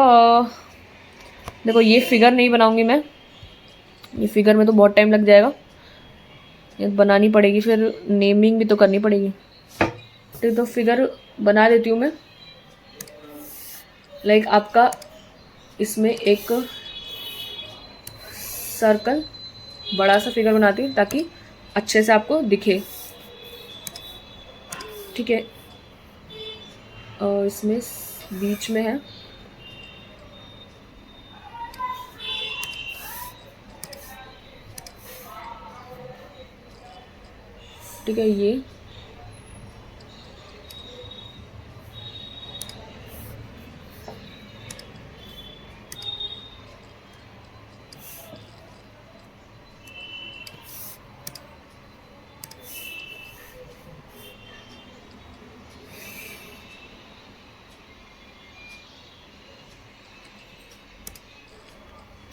देखो, ये फिगर नहीं बनाऊंगी मैं, ये फिगर में तो बहुत टाइम लग जाएगा, ये बनानी पड़ेगी, फिर नेमिंग भी तो करनी पड़ेगी. तो फिगर बना देती हूँ मैं. लाइक आपका इसमें एक सर्कल बड़ा सा फिगर बनाती हूँ ताकि अच्छे से आपको दिखे. ठीक है. और इसमें बीच में है ठीक है ये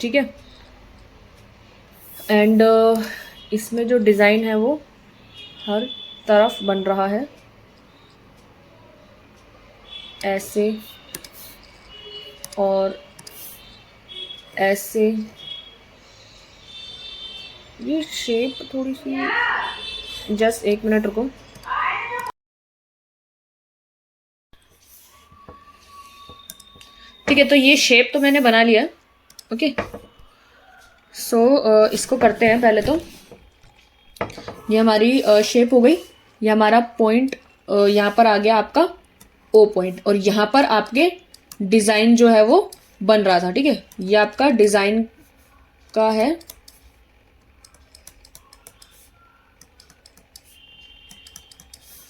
ठीक है। एंड इसमें जो डिज़ाइन है वो हर तरफ बन रहा है ऐसे और ऐसे। ये शेप थोड़ी सी, जस्ट एक मिनट रुको। ठीक है, तो ये शेप तो मैंने बना लिया। ओके, सो इसको करते हैं पहले तो। ये हमारी शेप हो गई। ये हमारा पॉइंट यहाँ पर आ गया आपका ओ पॉइंट, और यहाँ पर आपके डिज़ाइन जो है वो बन रहा था। ठीक है, ये आपका डिज़ाइन का है।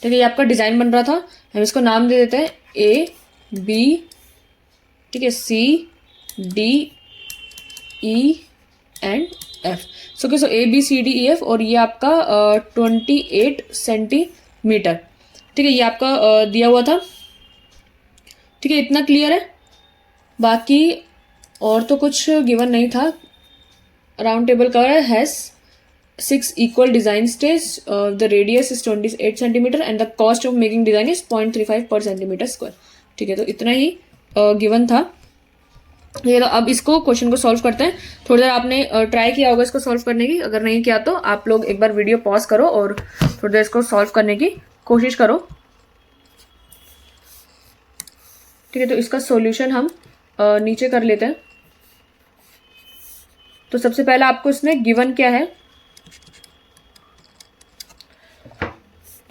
ठीक है, ये आपका डिज़ाइन बन रहा था। हम इसको नाम दे देते हैं ए बी, ठीक है, C D E and F. So A B C D E F, और ये आपका 28 सेंटीमीटर। ठीक है, ये आपका दिया हुआ था। ठीक है, इतना क्लियर है। बाकी और तो कुछ गिवन नहीं था। Round table cover has 6 equal design stage. The radius is 28 centimeter and the cost of making design is 0.35 per centimeter square. ठीक है, तो इतना ही गिवन था। ये तो अब इसको क्वेश्चन को सॉल्व करते हैं। थोड़ी देर आपने ट्राई किया होगा इसको सॉल्व करने की। अगर नहीं किया तो आप लोग एक बार वीडियो पॉज करो और थोड़ी देर इसको सॉल्व करने की कोशिश करो। ठीक है, तो इसका सॉल्यूशन हम नीचे कर लेते हैं। तो सबसे पहले आपको इसमें गिवन क्या है,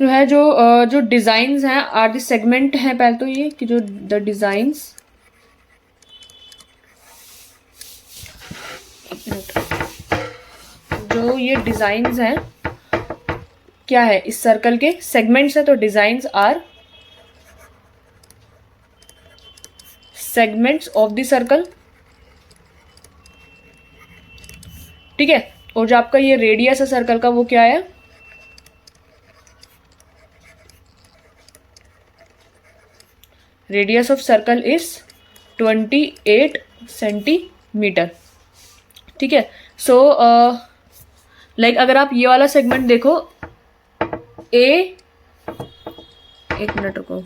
जो है जो डिज़ाइंस हैं आर द सेगमेंट है। पहले तो ये कि जो द डिज़ाइंस, जो ये डिज़ाइंस हैं क्या है, इस सर्कल के सेगमेंट्स है। तो designs are segments of the circle. ठीक है, और जो आपका ये रेडियस है सर्कल का वो क्या है, radius of circle is 28 centimetre. ठीक है, सो लाइक अगर आप ये वाला सेगमेंट देखो, एक मिनट रुको।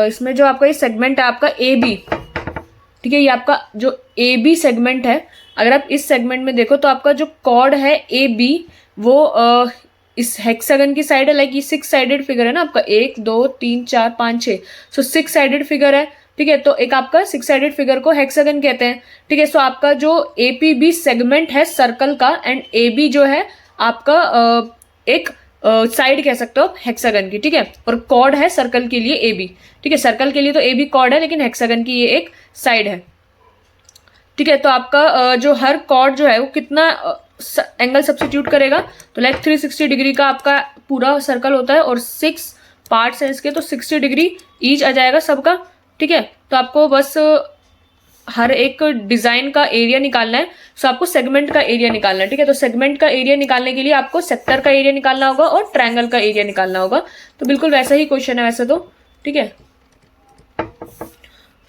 इसमें जो आपका ये सेगमेंट है आपका ए बी, ठीक है, ये आपका जो ए बी सेगमेंट है, अगर आप इस सेगमेंट में देखो तो आपका जो कॉर्ड है ए बी वो इस हेक्सागन की साइड है। लाइक ये 6 साइडेड फिगर है ना आपका, 1 2 3 4 5 6, सो 6 साइडेड फिगर है। ठीक है, तो एक आपका 6 साइडेड फिगर को हेक्सागन कहते हैं। ठीक है, सो आपका जो ए पी बी सेगमेंट है सर्कल का, एंड ए बी जो है आपका एक साइड कह सकते हो हेक्सागन की। ठीक है, और कॉर्ड है सर्कल के लिए ए बी। ठीक है, सर्कल के लिए तो ए बी कॉर्ड है, लेकिन हेक्सागन की ये एक साइड है। ठीक है, तो आपका जो हर कॉर्ड जो है वो कितना एंगल सब्स्टिट्यूट करेगा, तो लाइक 360 डिग्री का आपका पूरा सर्कल होता है, और 6 पार्ट्स हैं इसके, तो 60 डिग्री ईच आ जाएगा सबका। ठीक है, तो आपको बस हर एक डिज़ाइन का एरिया निकालना है। सो आपको सेगमेंट का एरिया निकालना है। ठीक है, तो सेगमेंट का एरिया निकालने के लिए आपको सेक्टर का एरिया निकालना होगा और ट्रायंगल का एरिया निकालना होगा। तो बिल्कुल वैसा ही क्वेश्चन है वैसे तो। ठीक है,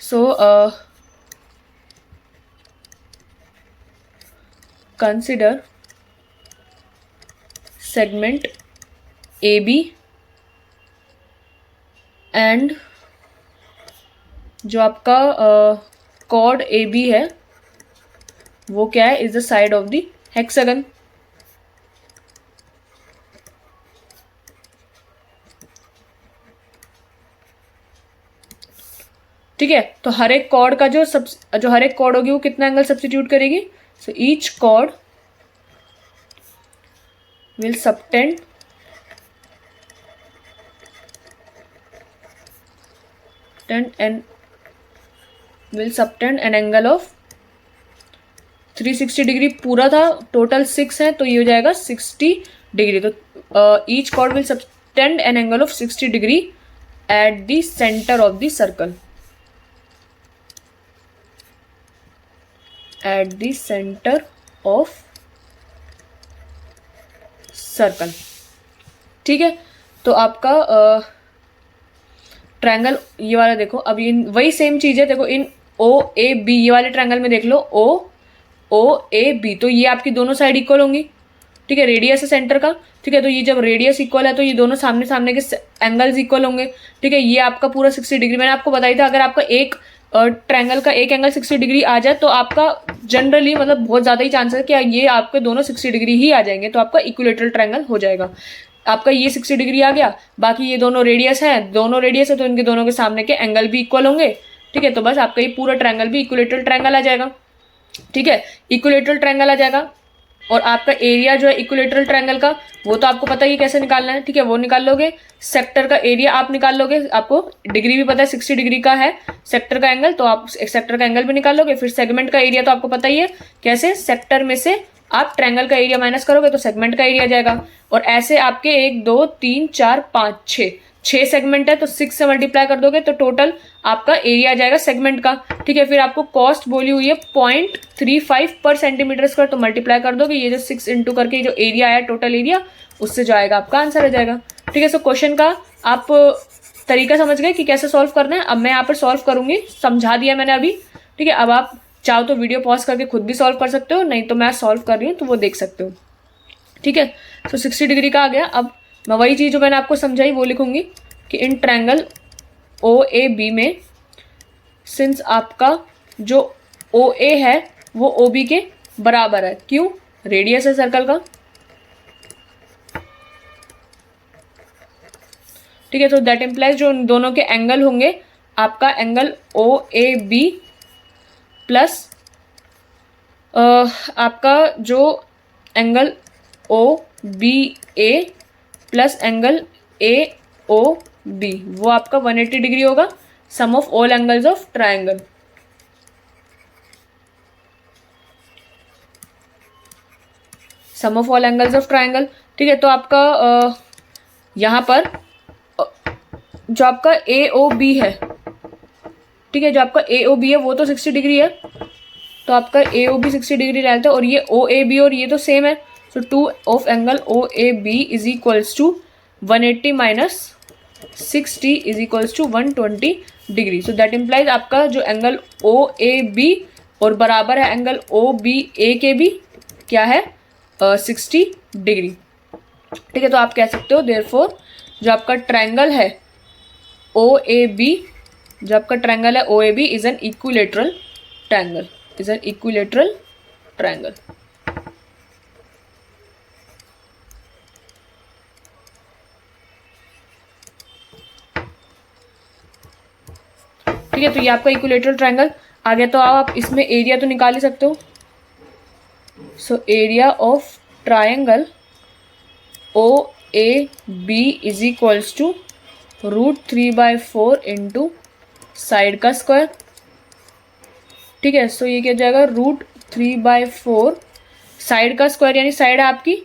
so consider segment A B and जो आपका कॉर्ड ए बी है वो क्या है, is the side of the hexagon. ठीक है, तो हर एक कॉर्ड का जो हर एक कॉर्ड होगी वो कितना एंगल सब्स्टिट्यूट करेगी। So each chord will subtend an angle of 360 degree. पूरा था, टोटल 6 है, तो ये हो जाएगा 60 डिग्री। तो each chord will subtend an angle of 60 degree at the centre of the circle. At the centre of circle. ठीक है, तो आपका ट्रायंगल ये वाला देखो, अब ये वही सेम चीज़ है। देखो इन OAB, ये वाले ट्रायंगल में देख लो OAB, तो ये आपकी दोनों साइड इक्वल होंगी, ठीक है, रेडियस है सेंटर का, ठीक है। तो ये जब रेडियस इक्वल है तो ये दोनों सामने सामने के एंगल्स इक्वल होंगे, ठीक है। ये आपका पूरा 60 डिग्री, मैंने आपको बताया था अगर आपका एक ट्रायंगल का एक एंगल 60 डिग्री आ जाए तो आपका जनरली मतलब बहुत ज़्यादा ही चांस है कि ये आपके दोनों 60 डिग्री ही आ जाएंगे, तो आपका इक्विलेटरल ट्रायंगल हो जाएगा। आपका ये 60 डिग्री आ गया, बाकी ये दोनों रेडियस है तो इनके दोनों के सामने के एंगल भी इक्वल होंगे, ठीक है। तो बस आपका ये पूरा ट्रायंगल भी इक्विलेटरल ट्रायंगल आ जाएगा, ठीक है, इक्विलेटरल ट्रायंगल आ जाएगा। और आपका एरिया जो है इक्विलेटरल ट्रायंगल का वो तो आपको पता ही है कैसे निकालना है, ठीक है, वो निकाल लोगे। सेक्टर का एरिया आप निकाल लोगे, आपको डिग्री भी पता है 60 डिग्री का है सेक्टर का एंगल, तो आप सेक्टर का एंगल भी निकाल लोगे। फिर सेगमेंट का एरिया तो आपको पता ही है कैसे, सेक्टर में से आप ट्रायंगल का एरिया माइनस करोगे तो सेगमेंट का एरिया जाएगा। और ऐसे आपके 1 2 3 4 5 6 सेगमेंट है, तो 6 से मल्टीप्लाई कर दोगे तो टोटल आपका एरिया आ जाएगा सेगमेंट का, ठीक है। फिर आपको कॉस्ट बोली हुई है 0.35 पर सेंटीमीटर स्क्वायर, तो मल्टीप्लाई कर दोगे, ये जो 6 इंटू करके जो एरिया आया टोटल एरिया, उससे जो आएगा आपका आंसर आ जाएगा, ठीक है। सो क्वेश्चन का आप तरीका समझ गए कि कैसे सॉल्व करना है। अब मैं यहाँ पर सॉल्व करूंगी, समझा दिया मैंने अभी, ठीक है। अब आप चाहो तो वीडियो पॉज करके खुद भी सॉल्व कर सकते हो, नहीं तो मैं सॉल्व कर रही हूँ तो वो देख सकते हो, ठीक है। तो 60 डिग्री का आ गया। अब मैं वही चीज़ जो मैंने आपको समझाई वो लिखूंगी कि इन ट्रायंगल OAB में सिंस आपका जो OA है वो OB के बराबर है, क्यों, रेडियस है सर्कल का, ठीक है। तो दैट इम्प्लाइज जो उन दोनों के एंगल होंगे, आपका एंगल OAB प्लस आपका जो angle OBA plus angle AOB, वो आपका 180 डिग्री होगा, sum of all angles of triangle. Sum of all angles of triangle, ठीक है। तो आपका यहाँ पर जो आपका AOB है, ठीक है, जो आपका AOB है वो तो 60 डिग्री है, तो आपका AOB 60 डिग्री रहता है, और ये OAB और ये तो सेम है, so 2 of angle OAB is equals to 180 minus 60 is equals to 120 degree. So that implies आपका जो एंगल OAB और बराबर है एंगल OBA के भी क्या है 60 डिग्री, ठीक है। तो आप कह सकते हो देयरफॉर जो आपका ट्रायंगल है OAB, जो आपका ट्रायंगल है OAB is an equilateral triangle, is an equilateral triangle. ठीक है, तो ये आपका इक्विलेटरल ट्रायंगल आ गया। तो आप इसमें एरिया तो निकाल ही सकते हो। So area of triangle OAB is equals to √3/4 into side का स्क्वायर, ठीक है। सो ये क्या जाएगा, √3/4 साइड का स्क्वायर, यानी साइड आपकी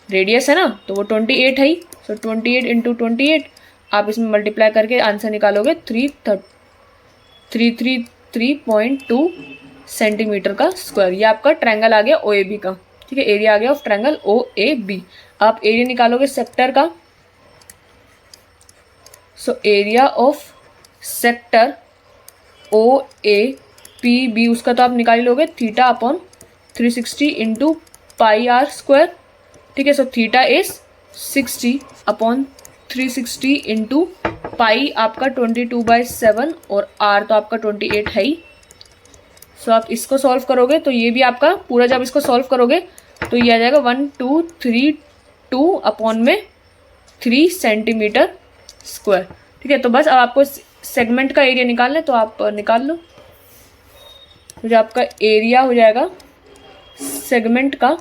रेडियस है ना, तो वो 28 है ही, सो 28 इंटू 28 आप इसमें मल्टीप्लाई करके आंसर निकालोगे 333.2 सेंटीमीटर का स्क्वायर। ये आपका ट्रायंगल आ गया OAB का, ठीक है, एरिया आ गया ऑफ ट्रायंगल OAB। आप एरिया निकालोगे सेक्टर का, सो एरिया ऑफ सेक्टर OAPB उसका तो आप निकाल ही लोगे θ/360 इंटू πr², ठीक है। So theta is 60/360 into pi आपका 22/7 और r तो आपका 28 है ही। सो आप इसको सॉल्व करोगे तो ये भी आपका पूरा, जब इसको सॉल्व करोगे तो ये आ जाएगा 1232/3 सेंटीमीटर स्क्वायर, ठीक है। तो बस अब आपको सेगमेंट का एरिया निकालना है तो आप निकाल लो। तो जो आपका एरिया हो जाएगा सेगमेंट का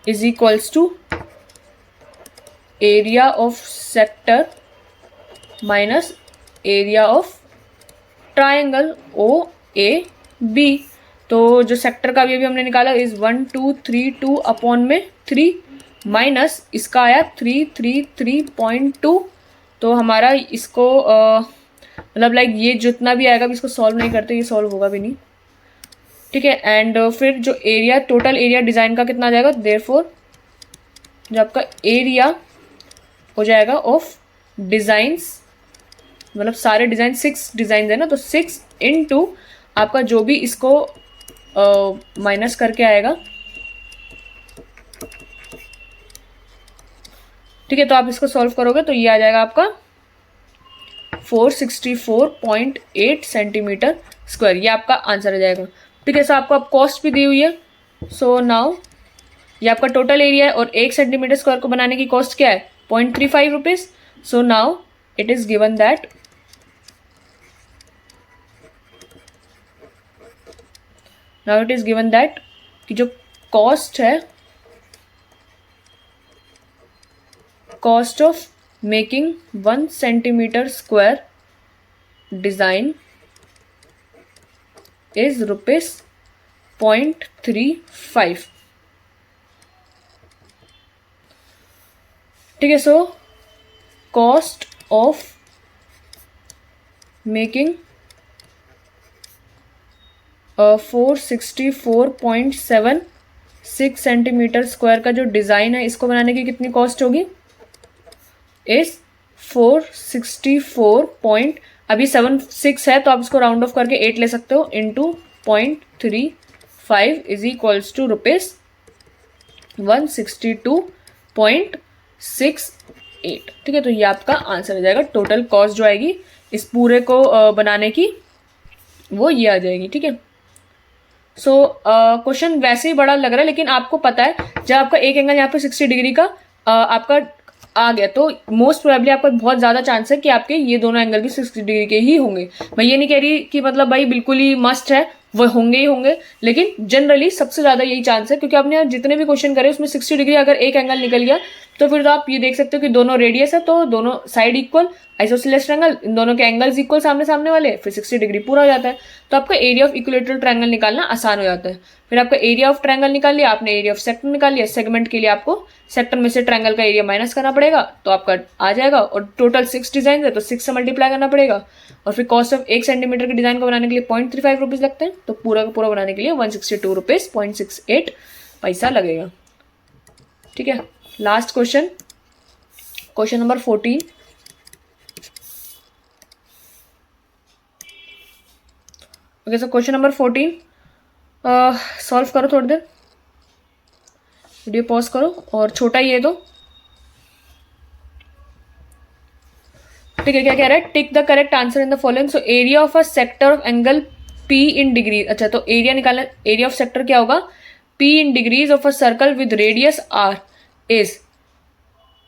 is equals to area of sector minus area of triangle OAB। तो जो सेक्टर का भी हमने निकाला इज 1232/3 माइनस इसका आया 333.2। तो हमारा इसको मतलब लाइक ये जितना भी आएगा, इसको सॉल्व नहीं करते, ये सॉल्व होगा भी नहीं, ठीक है। एंड फिर जो एरिया, टोटल एरिया डिज़ाइन का कितना आ जाएगा, देयरफॉर जो आपका एरिया हो जाएगा ऑफ डिज़ाइंस मतलब सारे डिज़ाइन 6 डिज़ाइन है ना, तो 6 इंटू आपका जो भी इसको माइनस करके आएगा, ठीक है। तो आप इसको सॉल्व करोगे तो ये आ जाएगा आपका 464.8 सेंटीमीटर स्क्वायर, ये आपका आंसर आ जाएगा, ठीक है। सो आपको अब कॉस्ट भी दी हुई है। सो नाउ ये आपका टोटल एरिया है और 1 सेंटीमीटर स्क्वायर को बनाने की कॉस्ट क्या है, 0.35 rupees. So now it is given that कि जो कॉस्ट है, cost of making 1 centimetre square design is ₹0.35, ठीक है। So cost of making 464.76 centimetre square का जो डिज़ाइन है, इसको बनाने की कितनी कॉस्ट होगी, इस 464 अभी 76 है तो आप इसको राउंड ऑफ करके 8 ले सकते हो, इंटू 0.35 इज इक्वल्स टू ₹162.68, ठीक है। तो ये आपका आंसर आ जाएगा। टोटल कॉस्ट जो आएगी इस पूरे को बनाने की, वो ये आ जाएगी, ठीक है। सो क्वेश्चन वैसे ही बड़ा लग रहा है, लेकिन आपको पता है जब आपका एक एंगल यहाँ पे 60 डिग्री का आपका आ गया तो मोस्ट प्रोबेबली आपका बहुत ज़्यादा चांस है कि आपके ये दोनों एंगल भी 60 डिग्री के ही होंगे। मैं ये नहीं कह रही कि मतलब भाई बिल्कुल ही मस्ट है, वो होंगे ही होंगे, लेकिन जनरली सबसे ज़्यादा यही चांस है, क्योंकि आपने जितने भी क्वेश्चन करे उसमें 60 डिग्री अगर एक एंगल निकल गया तो फिर तो आप ये देख सकते हो कि दोनों रेडियस है तो दोनों साइड इक्वल, आइसोसेलेस ट्रायंगल, इन दोनों के एंगल्स इक्वल सामने सामने वाले, फिर 60 डिग्री पूरा हो जाता है। तो आपका एरिया ऑफ इक्विलेटरल ट्रायंगल निकालना आसान हो जाता है। फिर आपका एरिया ऑफ ट्रायंगल निकाल लिया आपने, एरिया ऑफ सेक्टर निकाल लिया, सेगमेंट के लिए आपको सेक्टर में से ट्रायंगल का एरिया माइनस करना पड़ेगा तो आपका आ जाएगा, और टोटल 6 डिजाइन है तो 6 से मल्टीप्लाई करना पड़ेगा, और फिर कॉस्ट ऑफ 1 सेंटीमीटर के डिजाइन को बनाने के लिए 0.35 रुपीज लगते हैं, तो पूरा का पूरा बनाने के लिए 162.68 पैसा लगेगा, ठीक है। Last question, question number 14। Okay, सो क्वेश्चन नंबर 14 सॉल्व करो, थोड़ी देर वीडियो पॉज करो और छोटा ही है तो, ठीक है। क्या कह रहा है, tick the correct answer in the following. So area of a sector of angle p in degree, अच्छा तो एरिया निकालना, एरिया ऑफ सेक्टर क्या होगा, p in degrees of a circle with radius r is,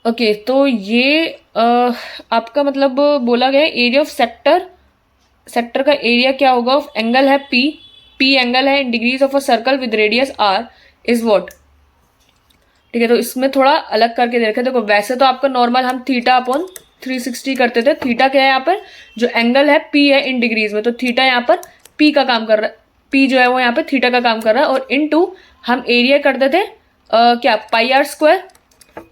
okay. तो ये आपका मतलब बोला गया एरिया ऑफ सेक्टर, सेक्टर का एरिया क्या होगा ऑफ एंगल है पी, पी एंगल है in degrees of a circle with radius r is what, ठीक है। तो इसमें थोड़ा अलग करके दे रखा है। देखो वैसे तो आपका नॉर्मल हम थीटा अपॉन 360 करते थे, थीटा क्या है यहाँ पर, जो एंगल है पी है इन डिग्रीज में, तो थीटा यहाँ पर पी का काम कर रहा है, पी जो है वो यहाँ पे थीटा का काम कर रहा है, और इनटू हम एरिया करते थे क्या पाई आर स्क्वायर,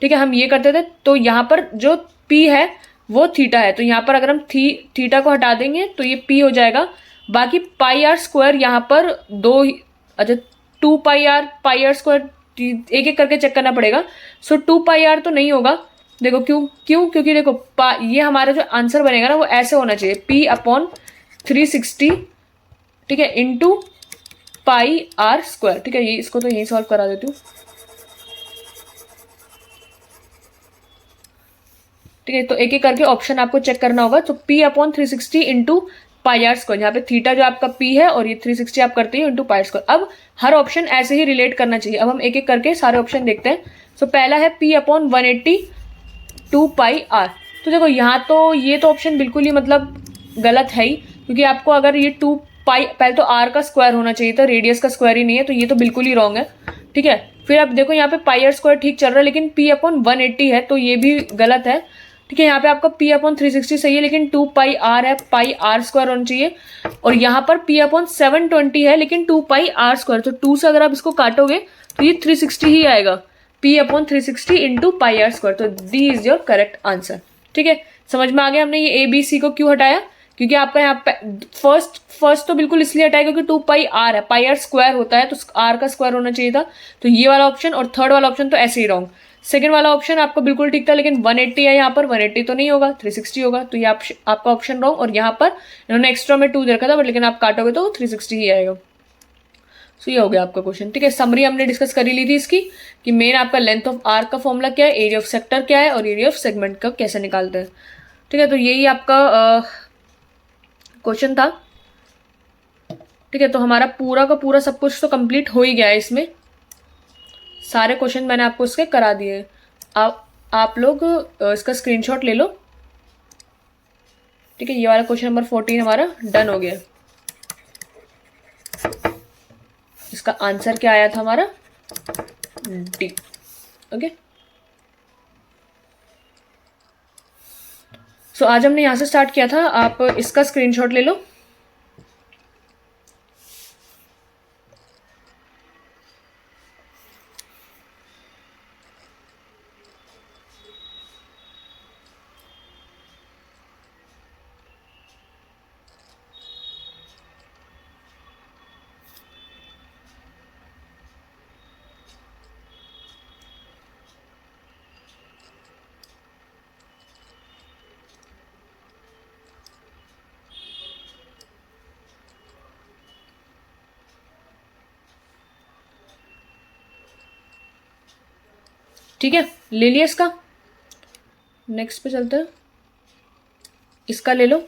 ठीक है, हम ये करते थे। तो यहाँ पर जो पी है वो थीटा है, तो यहाँ पर अगर हम थीटा को हटा देंगे तो ये पी हो जाएगा, बाकी पाई आर स्क्वायर यहाँ पर दो, अच्छा 2 पाई आर स्क्वायर एक एक करके चेक करना पड़ेगा। सो 2 पाई आर तो नहीं होगा, देखो क्यों क्योंकि देखो ये हमारा जो आंसर बनेगा ना वो ऐसे होना चाहिए, पी अपॉन 360, ठीक है, इंटू पाई आर स्क्वायर, ठीक है। ये इसको तो यही सॉल्व करा देती हूँ, ठीक है। तो एक एक करके ऑप्शन आपको चेक करना होगा। तो p upon 360 into pi r square, यहाँ पे थीटा जो आपका पी है और ये 360 आप करते हो इंटू पाई आर स्क्वायर। अब हर ऑप्शन ऐसे ही रिलेट करना चाहिए। अब हम एक एक करके सारे ऑप्शन देखते हैं। सो पहला है पी अपॉन 180 2 पाई आर, तो देखो यहाँ तो ये तो ऑप्शन बिल्कुल ही मतलब गलत है ही, क्योंकि आपको अगर ये 2 पाई, पहले तो आर का स्क्वायर होना चाहिए था, रेडियस का स्क्वायर ही नहीं है, तो ये तो बिल्कुल ही रॉन्ग है, ठीक है। फिर आप देखो यहाँ पे पाई आर स्क्वायर ठीक चल रहा है, लेकिन पी अपॉन 180 है तो ये भी गलत है, ठीक है। यहाँ पे आपका पी अपॉन 360 सही है, लेकिन 2 पाई आर है, पाई आर स्क्वायर होना चाहिए, और यहाँ पर पी अपॉन 720 है लेकिन 2 पाई आर स्क्वायर, तो 2 से अगर आप इसको काटोगे तो ये 360 ही आएगा, p upon 360 into pi r square, तो the is your correct answer, ठीक है। समझ में आ गया हमने ये ए बी सी को क्यों हटाया, क्योंकि आपका यहाँ पे फर्स्ट तो बिल्कुल इसलिए हटाया क्योंकि 2 पाई आर है, पाई आर स्क्वायर होता है तो आर का स्क्वायर होना चाहिए था, तो ये वाला ऑप्शन, और थर्ड वाला ऑप्शन तो ऐसे ही रॉन्ग। सेकंड वाला ऑप्शन आपको बिल्कुल ठीक था, लेकिन 180 है यहाँ पर, 180 तो नहीं होगा, 360 होगा, तो ये आपका ऑप्शन रॉन्ग। और यहाँ पर इन्होंने एक्स्ट्रा में 2 दे रखा था, बट लेकिन आप काटोगे तो 360 ही आएगा। सो ये हो गया आपका क्वेश्चन। ठीक है, समरी हमने डिस्कस कर ही ली थी इसकी कि मेन आपका लेंथ ऑफ आर्क का फॉर्मूला क्या है, एरिया ऑफ सेक्टर क्या है, और एरिया ऑफ सेगमेंट का कैसे निकालते हैं। ठीक है, तो यही आपका क्वेश्चन था। ठीक है, तो हमारा पूरा का पूरा सब कुछ तो कंप्लीट हो ही गया है। इसमें सारे क्वेश्चन मैंने आपको इसके करा दिए। आप लोग इसका स्क्रीनशॉट ले लो। ठीक है, ये वाला क्वेश्चन नंबर 14 हमारा डन हो गया। इसका आंसर क्या आया था हमारा, डी। ओके, सो आज हमने यहां से स्टार्ट किया था, आप इसका स्क्रीनशॉट ले लो। ठीक है, ले लिया इसका। नेक्स्ट पे चलते हैं, इसका ले लो।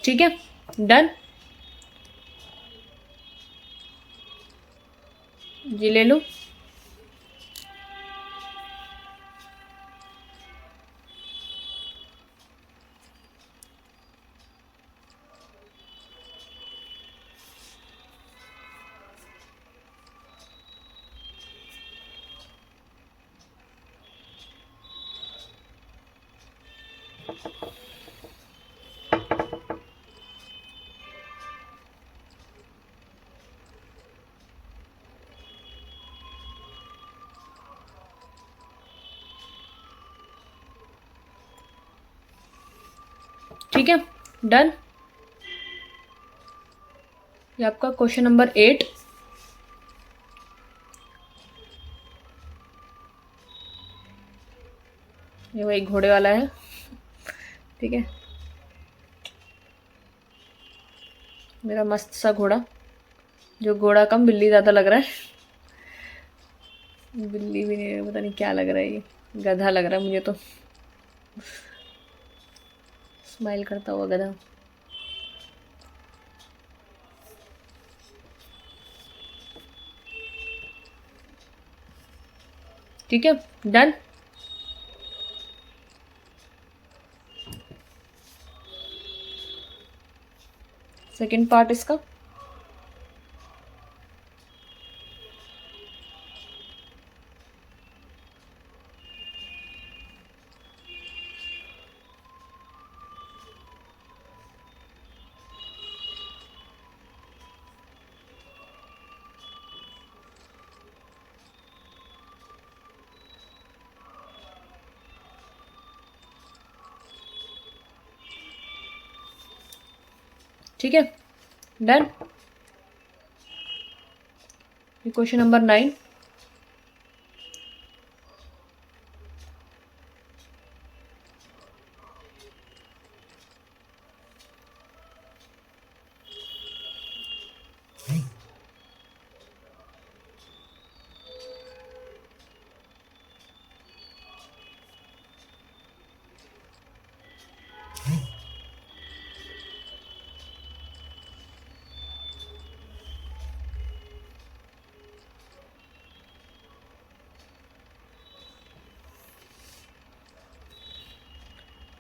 ठीक है, डन, ये ले लो। ठीक है, डन। ये आपका क्वेश्चन नंबर 8। ये वही घोड़े वाला है। ठीक है, मेरा मस्त सा घोड़ा, जो घोड़ा कम बिल्ली ज़्यादा लग रहा है। बिल्ली भी नहीं, पता नहीं क्या लग रहा है, ये गधा लग रहा है मुझे तो। स्माइल करता हुआ गधा। ठीक है, डन। सेकंड पार्ट इसका। ठीक है, डन। Question number 9।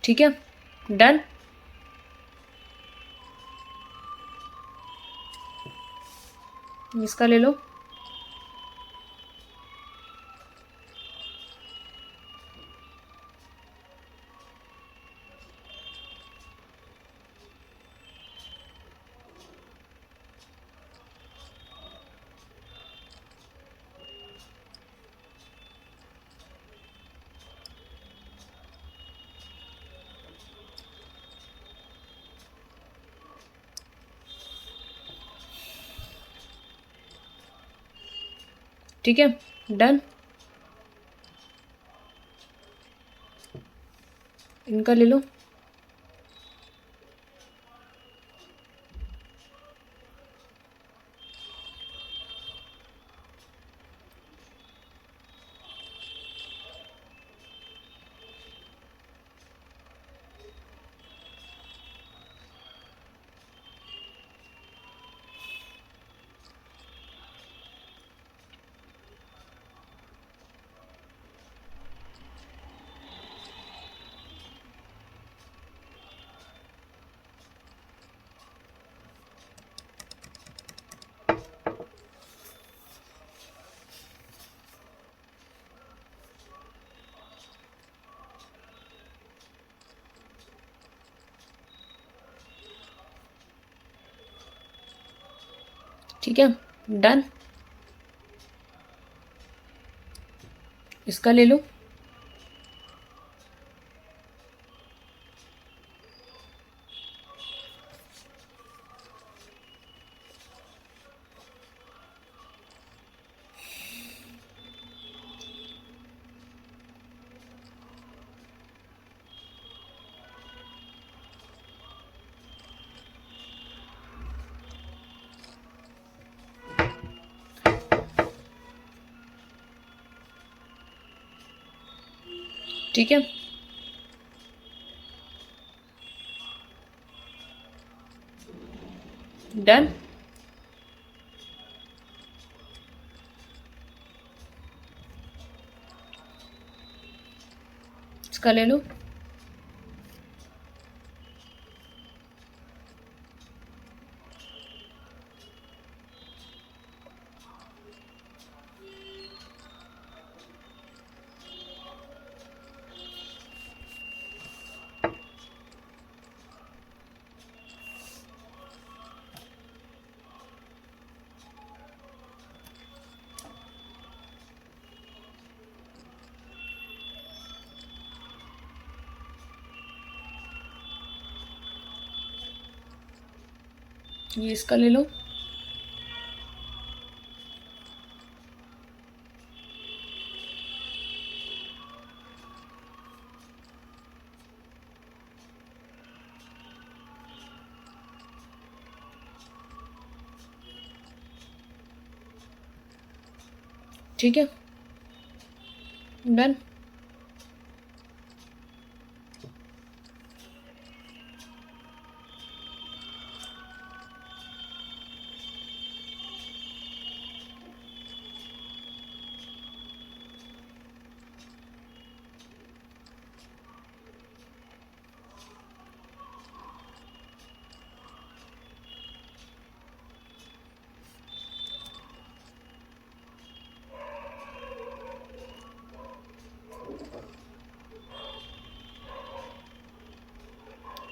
ठीक है, डन। इसका ले लो। ठीक है, डन। इनका ले लो। ठीक है, डन। इसका ले लो। ठीक है, डन। इसका ले लो। ये इसका ले लो। ठीक है, डन।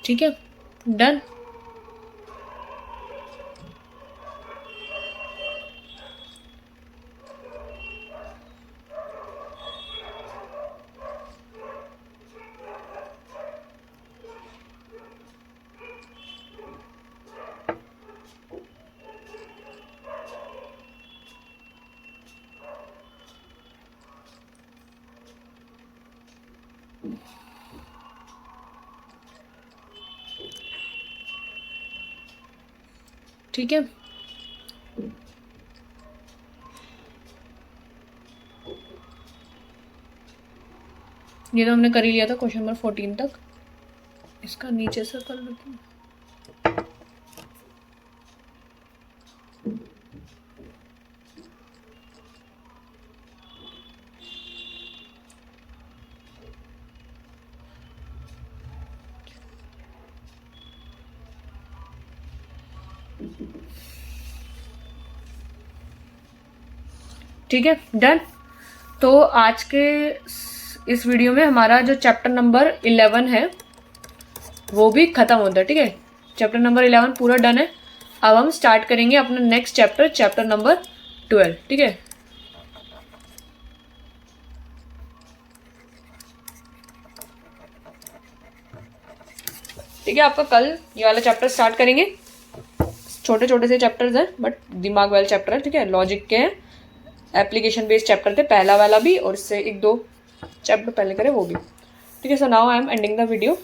ठीक है, डन। ठीक है, ये तो हमने कर ही लिया था क्वेश्चन नंबर 14 तक। इसका नीचे से कर लेते हैं। ठीक है, डन। तो आज के इस वीडियो में हमारा जो चैप्टर नंबर 11 है वो भी खत्म होता है। ठीक है, चैप्टर नंबर 11 पूरा डन है। अब हम स्टार्ट करेंगे अपना नेक्स्ट चैप्टर, चैप्टर नंबर 12। ठीक है, ठीक है, आपका कल ये वाला चैप्टर स्टार्ट करेंगे। छोटे छोटे से चैप्टर्स हैं बट दिमाग वाले चैप्टर है। ठीक है, लॉजिक के हैं, एप्लीकेशन बेस्ड चैप्टर थे, पहला वाला भी और इससे 1-2 चैप्टर पहले करे वो भी। ठीक है, so now I am ending the video.